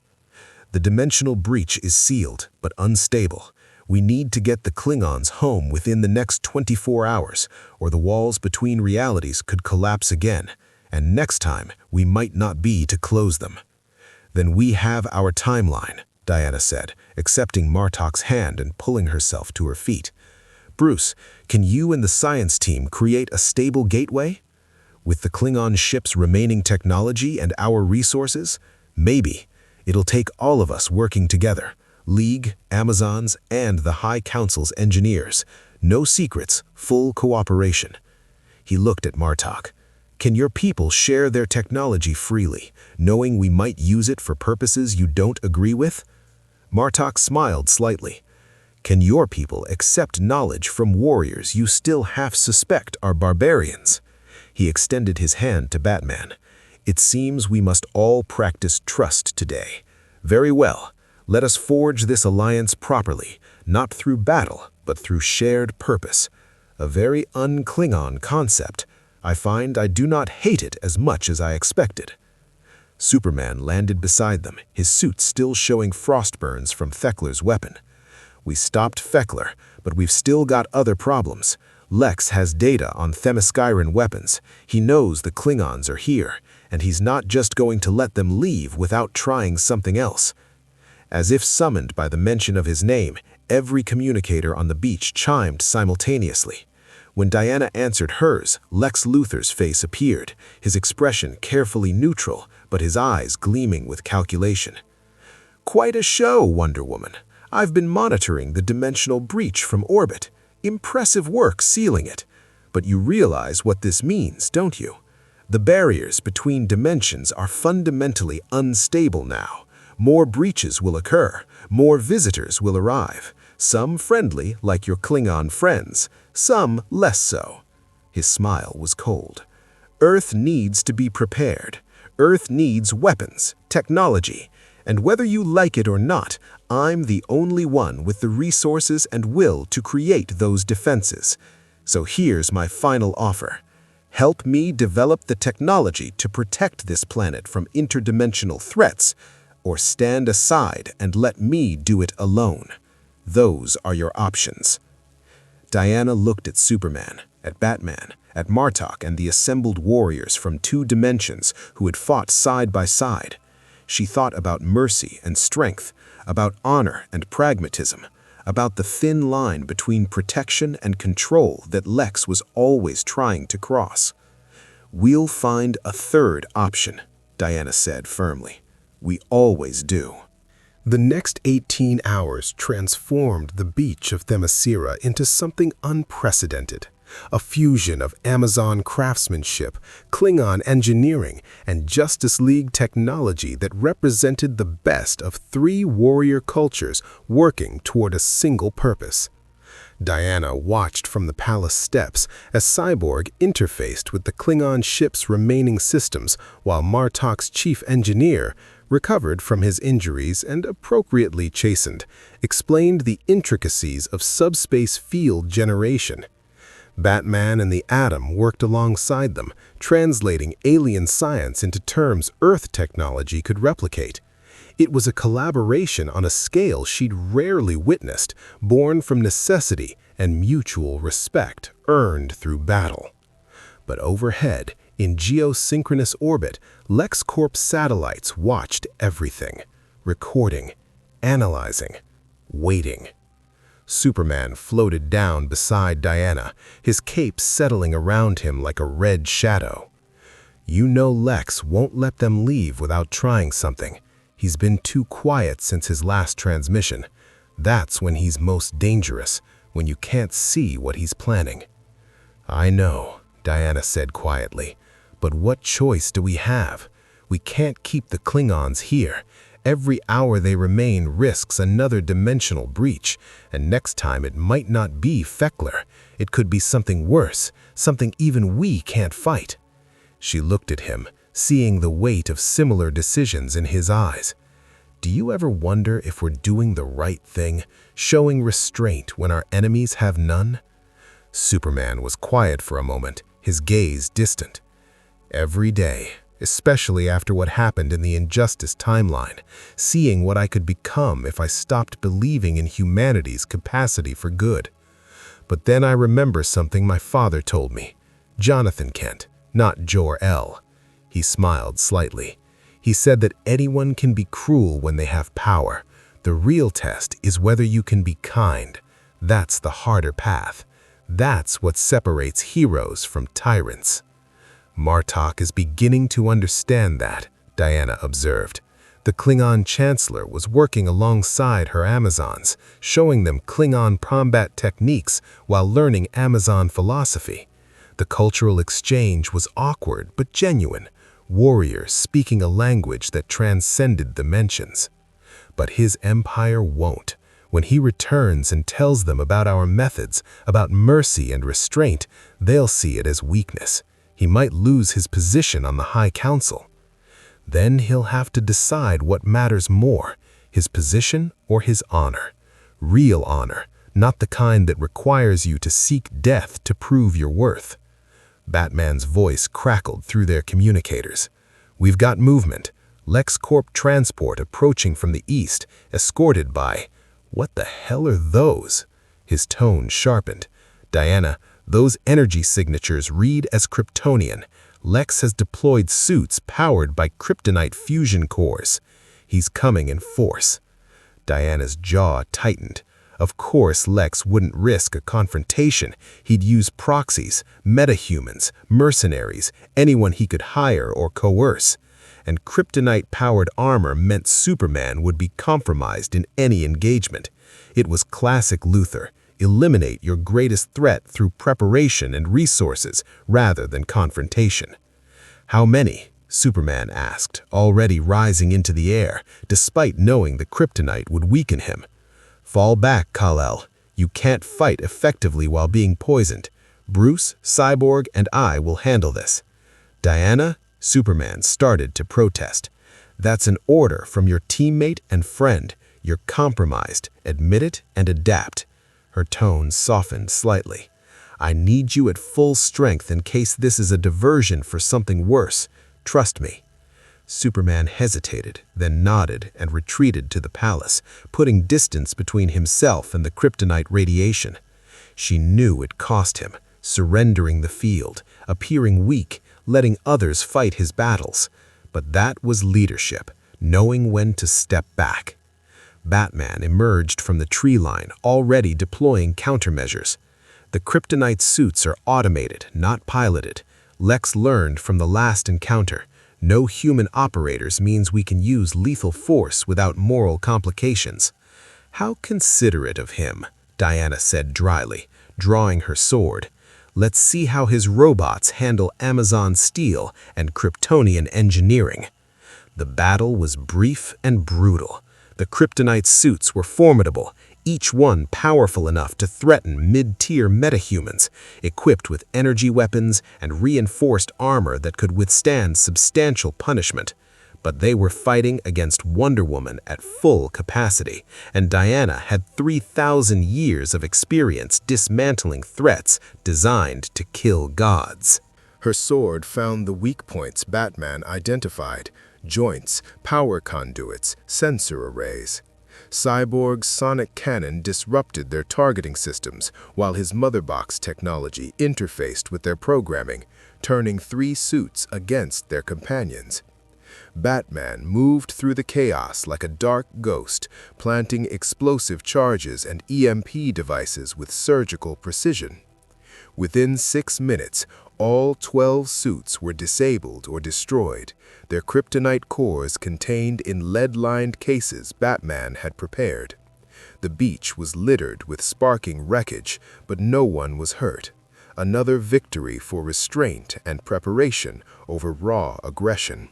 "The dimensional breach is sealed, but unstable. We need to get the Klingons home within the next 24 hours, or the walls between realities could collapse again, and next time we might not be to close them." "Then we have our timeline," Diana said, accepting Martok's hand and pulling herself to her feet. "Bruce, can you and the science team create a stable gateway? With the Klingon ship's remaining technology and our resources? Maybe. It'll take all of us working together. League, Amazons, and the High Council's engineers. No secrets, full cooperation." He looked at Martok. "Can your people share their technology freely, knowing we might use it for purposes you don't agree with?" Martok smiled slightly. "Can your people accept knowledge from warriors you still half suspect are barbarians?" He extended his hand to Batman. "It seems we must all practice trust today. Very well, let us forge this alliance properly, not through battle, but through shared purpose. A very un-Klingon concept. I find I do not hate it as much as I expected." Superman landed beside them, his suit still showing frost burns from Thekler's weapon. "We stopped Thekler, but we've still got other problems. Lex has data on Themysciran weapons. He knows the Klingons are here, and he's not just going to let them leave without trying something else." As if summoned by the mention of his name, every communicator on the beach chimed simultaneously. When Diana answered hers, Lex Luthor's face appeared, his expression carefully neutral, but his eyes gleaming with calculation. "Quite a show, Wonder Woman. I've been monitoring the dimensional breach from orbit. Impressive work sealing it. But you realize what this means, don't you? The barriers between dimensions are fundamentally unstable now. More breaches will occur, more visitors will arrive, some friendly like your Klingon friends, some less so." His smile was cold. "Earth needs to be prepared. Earth needs weapons, technology, and whether you like it or not, I'm the only one with the resources and will to create those defenses. So here's my final offer. Help me develop the technology to protect this planet from interdimensional threats, or stand aside and let me do it alone. Those are your options." Diana looked at Superman, at Batman, at Martok and the assembled warriors from 2 dimensions who had fought side by side. She thought about mercy and strength, about honor and pragmatism, about the thin line between protection and control that Lex was always trying to cross. "We'll find a third option," Diana said firmly. "We always do." The next 18 hours transformed the beach of Themyscira into something unprecedented. A fusion of Amazon craftsmanship, Klingon engineering, and Justice League technology that represented the best of 3 warrior cultures working toward a single purpose. Diana watched from the palace steps as Cyborg interfaced with the Klingon ship's remaining systems while Martok's chief engineer, recovered from his injuries and appropriately chastened, explained the intricacies of subspace field generation. Batman and the Atom worked alongside them, translating alien science into terms Earth technology could replicate. It was a collaboration on a scale she'd rarely witnessed, born from necessity and mutual respect earned through battle. But overhead, in geosynchronous orbit, LexCorp's satellites watched everything, recording, analyzing, waiting. Superman floated down beside Diana, his cape settling around him like a red shadow. You know Lex won't let them leave without trying something. He's been too quiet since his last transmission. That's when he's most dangerous, when you can't see what he's planning. I know, Diana said quietly, but what choice do we have? We can't keep the Klingons here. Every hour they remain risks another dimensional breach, and next time it might not be Feckler. It could be something worse, something even we can't fight. She looked at him, seeing the weight of similar decisions in his eyes. Do you ever wonder if we're doing the right thing, showing restraint when our enemies have none? Superman was quiet for a moment, his gaze distant. Every day, especially after what happened in the Injustice timeline, seeing what I could become if I stopped believing in humanity's capacity for good. But then I remember something my father told me. Jonathan Kent, not Jor-El. He smiled slightly. He said that anyone can be cruel when they have power. The real test is whether you can be kind. That's the harder path. That's what separates heroes from tyrants. Martok is beginning to understand that, Diana observed. The Klingon Chancellor was working alongside her Amazons, showing them Klingon combat techniques while learning Amazon philosophy. The cultural exchange was awkward but genuine, warriors speaking a language that transcended dimensions. But his empire won't. When he returns and tells them about our methods, about mercy and restraint, they'll see it as weakness. He might lose his position on the High Council. Then he'll have to decide what matters more, his position or his honor. Real honor, not the kind that requires you to seek death to prove your worth. Batman's voice crackled through their communicators. We've got movement. LexCorp transport approaching from the east, escorted by... What the hell are those? His tone sharpened. Diana, those energy signatures read as Kryptonian. Lex has deployed suits powered by kryptonite fusion cores. He's coming in force. Diana's jaw tightened. Of course, Lex wouldn't risk a confrontation. He'd use proxies, metahumans, mercenaries, anyone he could hire or coerce. And kryptonite-powered armor meant Superman would be compromised in any engagement. It was classic Luthor. Eliminate your greatest threat through preparation and resources rather than confrontation. How many? Superman asked, already rising into the air, despite knowing the kryptonite would weaken him. Fall back, Kal-El. You can't fight effectively while being poisoned. Bruce, Cyborg, and I will handle this. Diana, Superman started to protest. That's an order from your teammate and friend. You're compromised. Admit it and adapt. Her tone softened slightly. I need you at full strength in case this is a diversion for something worse. Trust me. Superman hesitated, then nodded and retreated to the palace, putting distance between himself and the kryptonite radiation. She knew it cost him, surrendering the field, appearing weak, letting others fight his battles. But that was leadership, knowing when to step back. Batman emerged from the tree line, already deploying countermeasures. The kryptonite suits are automated, not piloted. Lex learned from the last encounter. No human operators means we can use lethal force without moral complications. How considerate of him, Diana said dryly, drawing her sword. Let's see how his robots handle Amazon steel and Kryptonian engineering. The battle was brief and brutal. The kryptonite suits were formidable, each one powerful enough to threaten mid-tier metahumans, equipped with energy weapons and reinforced armor that could withstand substantial punishment. But they were fighting against Wonder Woman at full capacity, and Diana had 3,000 years of experience dismantling threats designed to kill gods. Her sword found the weak points Batman identified: joints, power conduits, sensor arrays. Cyborg's sonic cannon disrupted their targeting systems, while his motherbox technology interfaced with their programming, turning 3 suits against their companions. Batman moved through the chaos like a dark ghost, planting explosive charges and EMP devices with surgical precision. Within 6 minutes, all 12 suits were disabled or destroyed, their kryptonite cores contained in lead-lined cases Batman had prepared. The beach was littered with sparking wreckage, but no one was hurt. Another victory for restraint and preparation over raw aggression.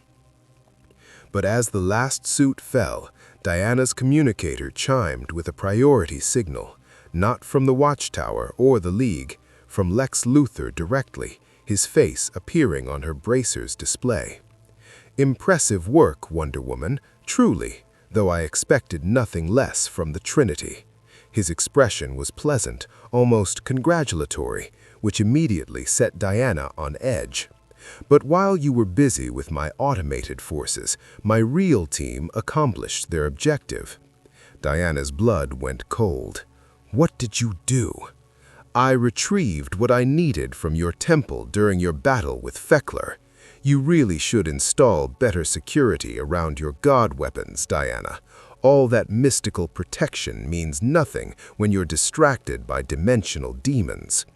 But as the last suit fell, Diana's communicator chimed with a priority signal, not from the Watchtower or the League, from Lex Luthor directly, his face appearing on her bracer's display. Impressive work, Wonder Woman, truly, though I expected nothing less from the Trinity. His expression was pleasant, almost congratulatory, which immediately set Diana on edge. But while you were busy with my automated forces, my real team accomplished their objective. Diana's blood went cold. What did you do? I retrieved what I needed from your temple during your battle with Fekler. You really should install better security around your god weapons, Diana. All that mystical protection means nothing when you're distracted by dimensional demons.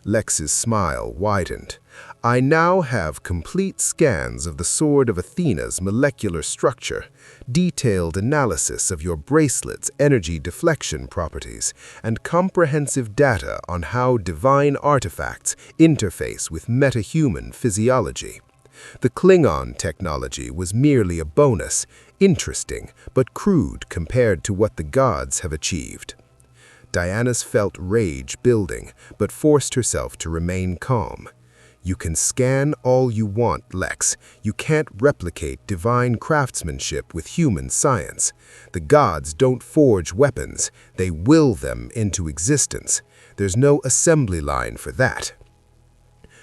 Lex's smile widened. I now have complete scans of the Sword of Athena's molecular structure, detailed analysis of your bracelet's energy deflection properties, and comprehensive data on how divine artifacts interface with metahuman physiology. The Klingon technology was merely a bonus, interesting but crude compared to what the gods have achieved. Diana's felt rage building, but forced herself to remain calm. You can scan all you want, Lex. You can't replicate divine craftsmanship with human science. The gods don't forge weapons, they will them into existence. There's no assembly line for that.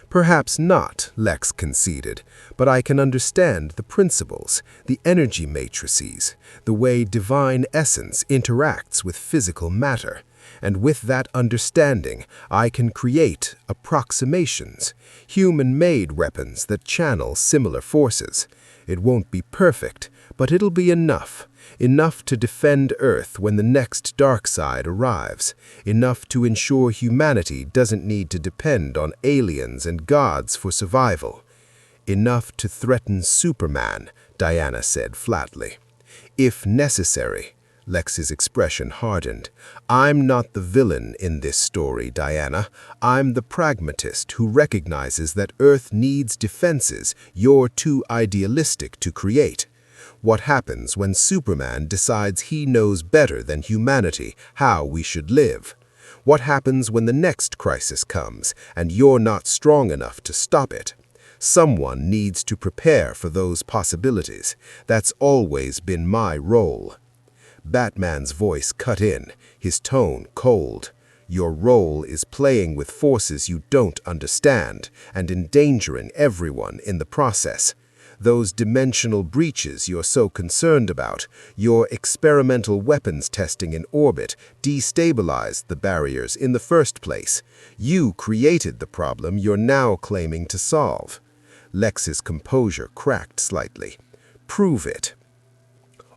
Perhaps not, Lex conceded, but I can understand the principles, the energy matrices, the way divine essence interacts with physical matter. And with that understanding, I can create approximations, human-made weapons that channel similar forces. It won't be perfect, but it'll be enough. Enough to defend Earth when the next dark side arrives. Enough to ensure humanity doesn't need to depend on aliens and gods for survival. Enough to threaten Superman, Diana said flatly. If necessary. Lex's expression hardened. I'm not the villain in this story, Diana. I'm the pragmatist who recognizes that Earth needs defenses you're too idealistic to create. What happens when Superman decides he knows better than humanity how we should live? What happens when the next crisis comes and you're not strong enough to stop it? Someone needs to prepare for those possibilities. That's always been my role. Batman's voice cut in, his tone cold. Your role is playing with forces you don't understand and endangering everyone in the process. Those dimensional breaches you're so concerned about, your experimental weapons testing in orbit, destabilized the barriers in the first place. You created the problem you're now claiming to solve. Lex's composure cracked slightly. Prove it.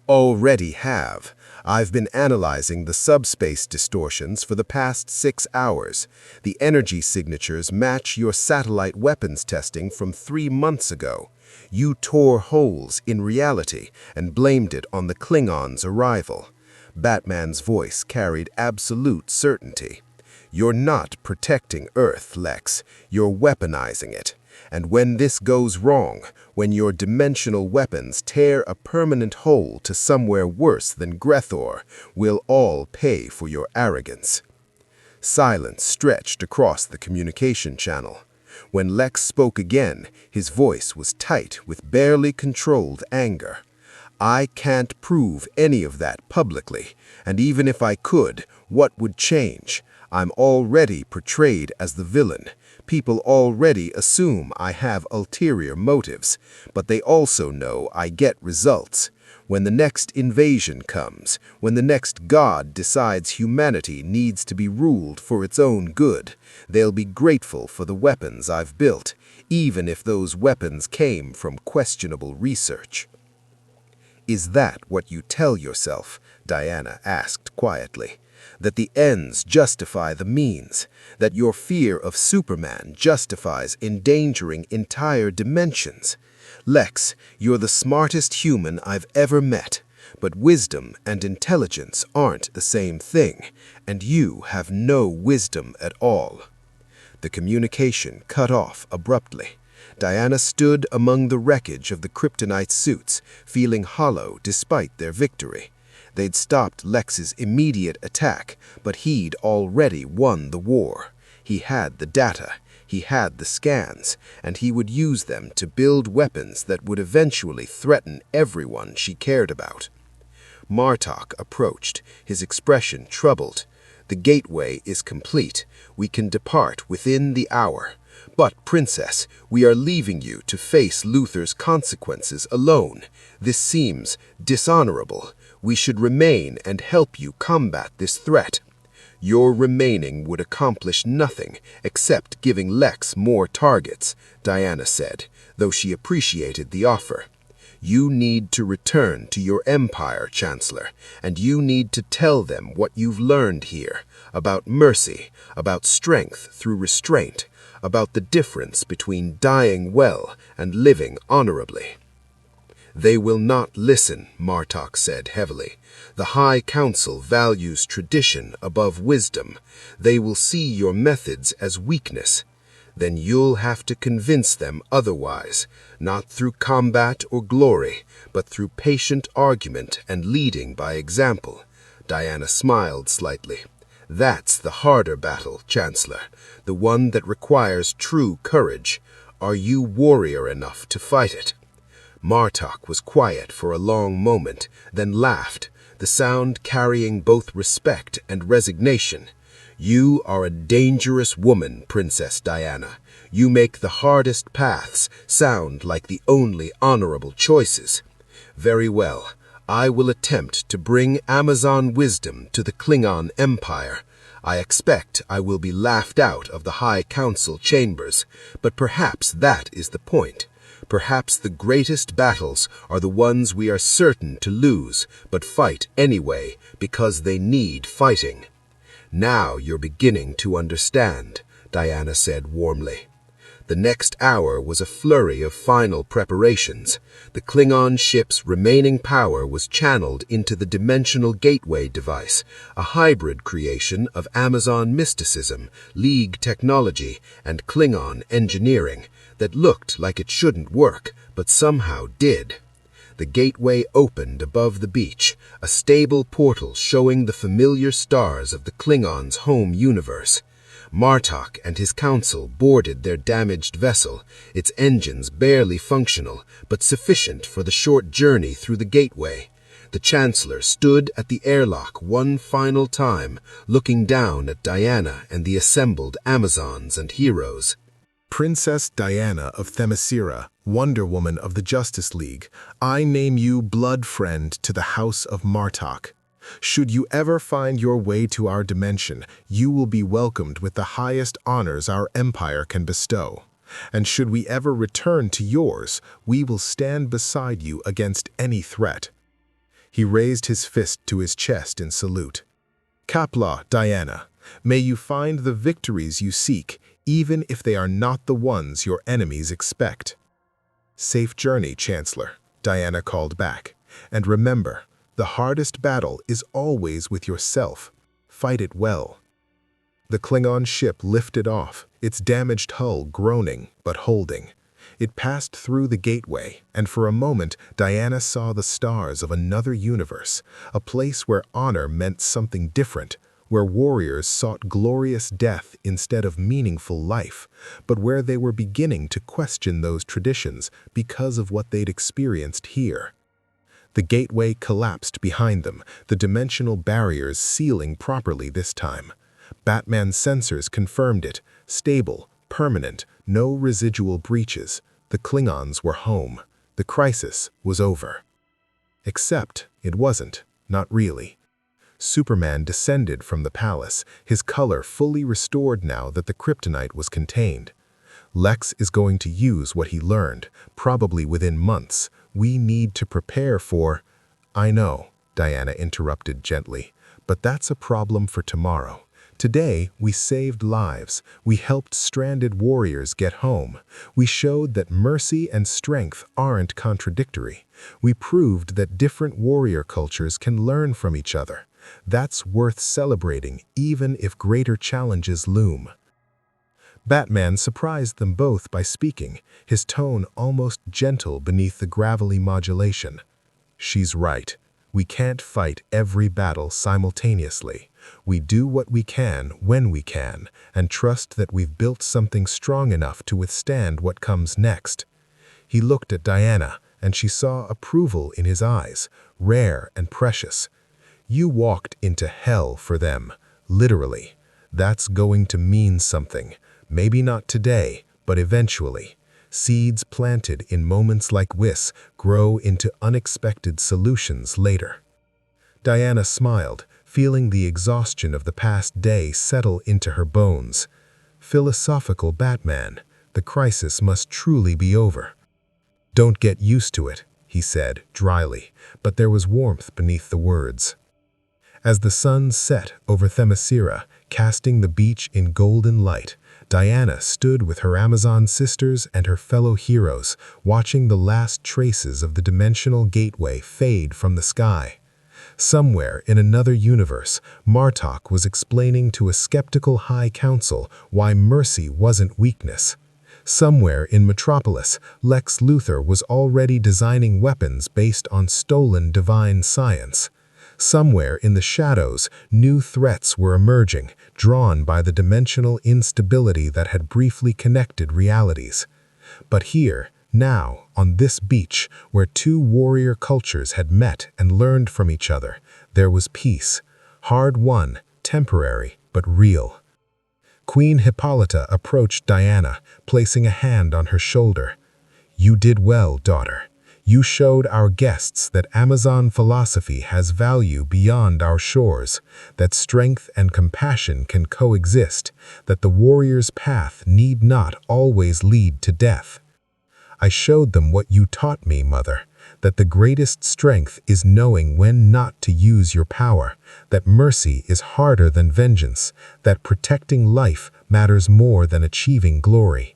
Already have. I've been analyzing the subspace distortions for the past 6 hours. The energy signatures match your satellite weapons testing from 3 months ago. You tore holes in reality and blamed it on the Klingons' arrival. Batman's voice carried absolute certainty. You're not protecting Earth, Lex. You're weaponizing it. And when this goes wrong, when your dimensional weapons tear a permanent hole to somewhere worse than Grethor, we'll all pay for your arrogance. Silence stretched across the communication channel. When Lex spoke again, his voice was tight with barely controlled anger. I can't prove any of that publicly, and even if I could, what would change? I'm already portrayed as the villain. People already assume I have ulterior motives, but they also know I get results. When the next invasion comes, when the next god decides humanity needs to be ruled for its own good, they'll be grateful for the weapons I've built, even if those weapons came from questionable research. "Is that what you tell yourself?" Diana asked quietly. "That the ends justify the means? That your fear of Superman justifies endangering entire dimensions? Lex, you're the smartest human I've ever met, but wisdom and intelligence aren't the same thing, and you have no wisdom at all." The communication cut off abruptly. Diana stood among the wreckage of the kryptonite suits, feeling hollow despite their victory. They'd stopped Lex's immediate attack, but he'd already won the war. He had the data, he had the scans, and he would use them to build weapons that would eventually threaten everyone she cared about. Martok approached, his expression troubled. "The gateway is complete. We can depart within the hour. But, Princess, we are leaving you to face Luther's consequences alone. This seems dishonorable. We should remain and help you combat this threat." "Your remaining would accomplish nothing except giving Lex more targets," Diana said, though she appreciated the offer. "You need to return to your empire, Chancellor, and you need to tell them what you've learned here, about mercy, about strength through restraint, about the difference between dying well and living honorably." "They will not listen," Martok said heavily. "The High Council values tradition above wisdom. They will see your methods as weakness. Then you'll have to convince them otherwise, not through combat or glory, but through patient argument and leading by example." Diana smiled slightly. "That's the harder battle, Chancellor, the one that requires true courage. Are you warrior enough to fight it?" Martok was quiet for a long moment, then laughed, the sound carrying both respect and resignation. "You are a dangerous woman, Princess Diana. You make the hardest paths sound like the only honorable choices. Very well, I will attempt to bring Amazon wisdom to the Klingon Empire. I expect I will be laughed out of the High Council chambers, but perhaps that is the point. Perhaps the greatest battles are the ones we are certain to lose, but fight anyway because they need fighting." "Now you're beginning to understand," Diana said warmly. The next hour was a flurry of final preparations. The Klingon ship's remaining power was channeled into the dimensional gateway device, a hybrid creation of Amazon mysticism, League technology, and Klingon engineering that looked like it shouldn't work, but somehow did. The gateway opened above the beach, a stable portal showing the familiar stars of the Klingons' home universe. Martok and his council boarded their damaged vessel, its engines barely functional, but sufficient for the short journey through the gateway. The Chancellor stood at the airlock one final time, looking down at Diana and the assembled Amazons and heroes. "Princess Diana of Themyscira, Wonder Woman of the Justice League, I name you blood friend to the House of Martok. Should you ever find your way to our dimension, you will be welcomed with the highest honors our empire can bestow. And should we ever return to yours, we will stand beside you against any threat." He raised his fist to his chest in salute. "Kapla, Diana, may you find the victories you seek, even if they are not the ones your enemies expect." "Safe journey, Chancellor," Diana called back. "And remember, the hardest battle is always with yourself. Fight it well." The Klingon ship lifted off, its damaged hull groaning but holding. It passed through the gateway, and for a moment Diana saw the stars of another universe, a place where honor meant something different, where warriors sought glorious death instead of meaningful life, but where they were beginning to question those traditions because of what they'd experienced here. The gateway collapsed behind them, the dimensional barriers sealing properly this time. Batman's sensors confirmed it, stable, permanent, no residual breaches. The Klingons were home. The crisis was over. Except it wasn't, not really. Superman descended from the palace, his color fully restored now that the kryptonite was contained. Lex is going to use what he learned, probably within months. We need to prepare for— I know, Diana interrupted gently, but that's a problem for tomorrow. Today, we saved lives. We helped stranded warriors get home. We showed that mercy and strength aren't contradictory. We proved that different warrior cultures can learn from each other. That's worth celebrating, even if greater challenges loom. Batman surprised them both by speaking, his tone almost gentle beneath the gravelly modulation. She's right. We can't fight every battle simultaneously. We do what we can when we can, and trust that we've built something strong enough to withstand what comes next. He looked at Diana, and she saw approval in his eyes, rare and precious. You walked into hell for them, literally. That's going to mean something. Maybe not today, but eventually. Seeds planted in moments like this grow into unexpected solutions later. Diana smiled, feeling the exhaustion of the past day settle into her bones. Philosophical Batman, the crisis must truly be over. Don't get used to it, he said dryly, but there was warmth beneath the words. As the sun set over Themyscira, casting the beach in golden light, Diana stood with her Amazon sisters and her fellow heroes, watching the last traces of the dimensional gateway fade from the sky. Somewhere in another universe, Martok was explaining to a skeptical High Council why mercy wasn't weakness. Somewhere in Metropolis, Lex Luthor was already designing weapons based on stolen divine science. Somewhere in the shadows, new threats were emerging, drawn by the dimensional instability that had briefly connected realities. But here, now, on this beach, where two warrior cultures had met and learned from each other, there was peace. Hard-won, temporary, but real. Queen Hippolyta approached Diana, placing a hand on her shoulder. You did well, daughter. You showed our guests that Amazon philosophy has value beyond our shores, that strength and compassion can coexist, that the warrior's path need not always lead to death. I showed them what you taught me, Mother, that the greatest strength is knowing when not to use your power, that mercy is harder than vengeance, that protecting life matters more than achieving glory.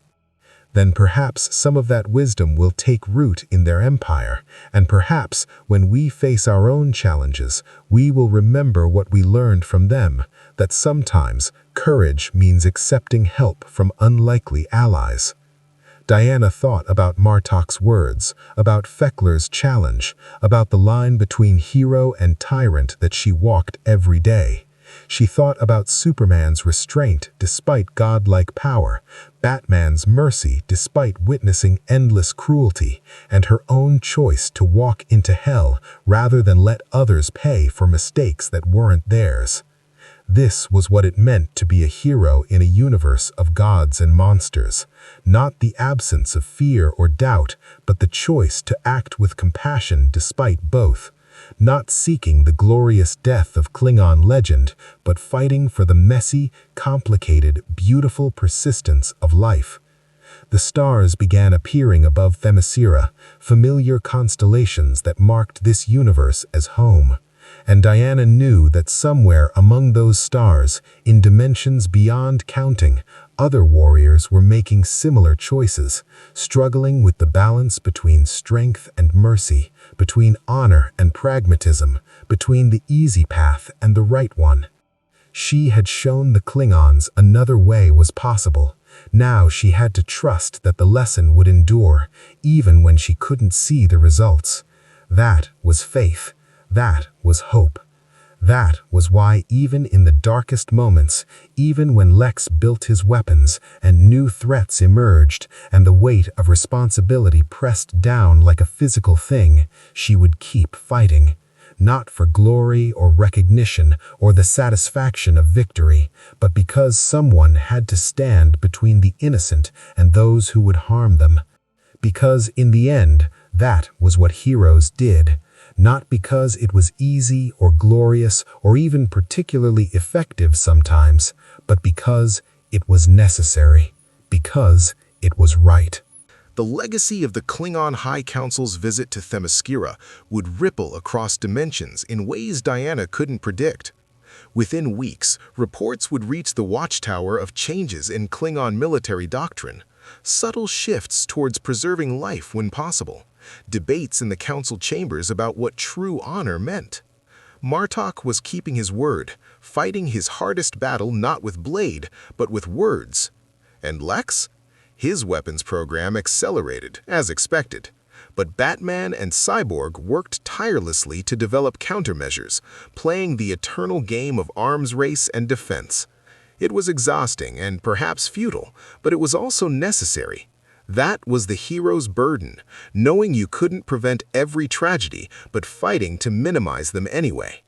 Then perhaps some of that wisdom will take root in their empire, and perhaps when we face our own challenges, we will remember what we learned from them, that sometimes courage means accepting help from unlikely allies. Diana thought about Martok's words, about Fekler's challenge, about the line between hero and tyrant that she walked every day. She thought about Superman's restraint despite godlike power, Batman's mercy despite witnessing endless cruelty, and her own choice to walk into hell rather than let others pay for mistakes that weren't theirs. This was what it meant to be a hero in a universe of gods and monsters. Not the absence of fear or doubt, but the choice to act with compassion despite both. Not seeking the glorious death of Klingon legend, but fighting for the messy, complicated, beautiful persistence of life. The stars began appearing above Themyscira, familiar constellations that marked this universe as home. And Diana knew that somewhere among those stars, in dimensions beyond counting, other warriors were making similar choices, struggling with the balance between strength and mercy, between honor and pragmatism, between the easy path and the right one. She had shown the Klingons another way was possible. Now she had to trust that the lesson would endure, even when she couldn't see the results. That was faith. That was hope. That was why even in the darkest moments, even when Lex built his weapons and new threats emerged and the weight of responsibility pressed down like a physical thing, she would keep fighting. Not for glory or recognition or the satisfaction of victory, but because someone had to stand between the innocent and those who would harm them. Because in the end, that was what heroes did. Not because it was easy or glorious or even particularly effective sometimes, but because it was necessary, because it was right. The legacy of the Klingon High Council's visit to Themyscira would ripple across dimensions in ways Diana couldn't predict. Within weeks, reports would reach the Watchtower of changes in Klingon military doctrine, subtle shifts towards preserving life when possible, debates in the council chambers about what true honor meant. Martok was keeping his word, fighting his hardest battle not with blade, but with words. And Lex? His weapons program accelerated, as expected. But Batman and Cyborg worked tirelessly to develop countermeasures, playing the eternal game of arms race and defense. It was exhausting and perhaps futile, but it was also necessary. That was the hero's burden, knowing you couldn't prevent every tragedy, but fighting to minimize them anyway.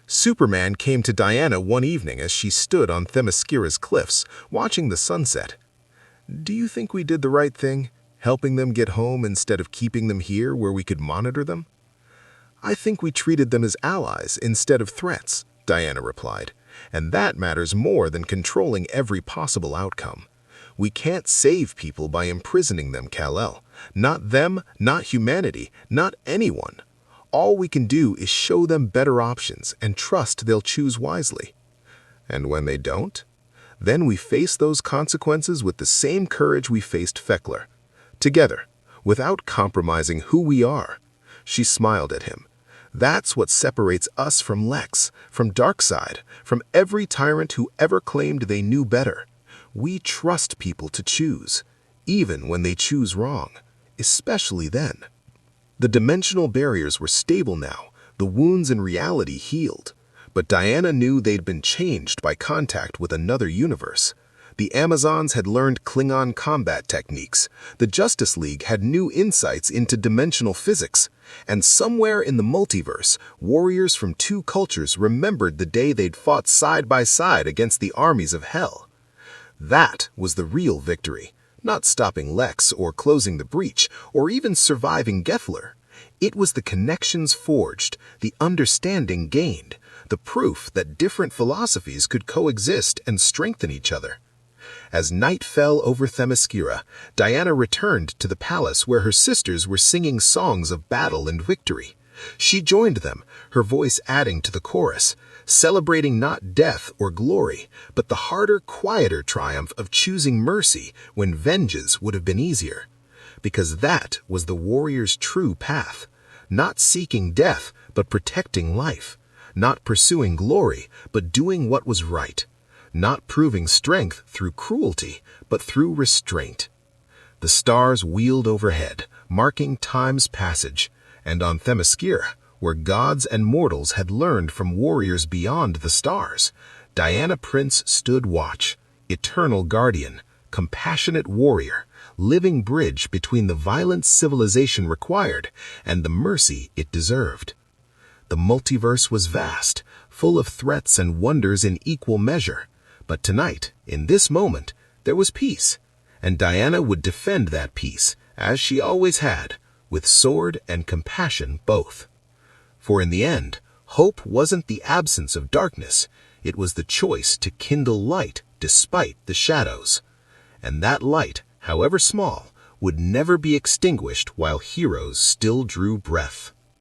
Superman came to Diana one evening as she stood on Themyscira's cliffs, watching the sunset. "Do you think we did the right thing, helping them get home instead of keeping them here where we could monitor them?" "I think we treated them as allies instead of threats," Diana replied. "And that matters more than controlling every possible outcome. We can't save people by imprisoning them, Kal-El. Not them, not humanity, not anyone. All we can do is show them better options and trust they'll choose wisely. And when they don't, then we face those consequences with the same courage we faced Fekler. Together, without compromising who we are." She smiled at him. "That's what separates us from Lex, from Darkseid, from every tyrant who ever claimed they knew better. We trust people to choose, even when they choose wrong, especially then." The dimensional barriers were stable now, the wounds in reality healed. But Diana knew they'd been changed by contact with another universe. The Amazons had learned Klingon combat techniques. The Justice League had new insights into dimensional physics. And somewhere in the multiverse, warriors from two cultures remembered the day they'd fought side by side against the armies of Hell. That was the real victory, not stopping Lex or closing the breach or even surviving Gethler. It was the connections forged, the understanding gained, the proof that different philosophies could coexist and strengthen each other. As night fell over Themyscira, Diana returned to the palace where her sisters were singing songs of battle and victory. She joined them, her voice adding to the chorus, celebrating not death or glory, but the harder, quieter triumph of choosing mercy when vengeance would have been easier. Because that was the warrior's true path, not seeking death, but protecting life. Not pursuing glory, but doing what was right. Not proving strength through cruelty, but through restraint. The stars wheeled overhead, marking time's passage, and on Themyscira, where gods and mortals had learned from warriors beyond the stars, Diana Prince stood watch, eternal guardian, compassionate warrior, living bridge between the violence civilization required and the mercy it deserved. The multiverse was vast, full of threats and wonders in equal measure. But tonight, in this moment, there was peace. And Diana would defend that peace, as she always had, with sword and compassion both. For in the end, hope wasn't the absence of darkness. It was the choice to kindle light despite the shadows. And that light, however small, would never be extinguished while heroes still drew breath.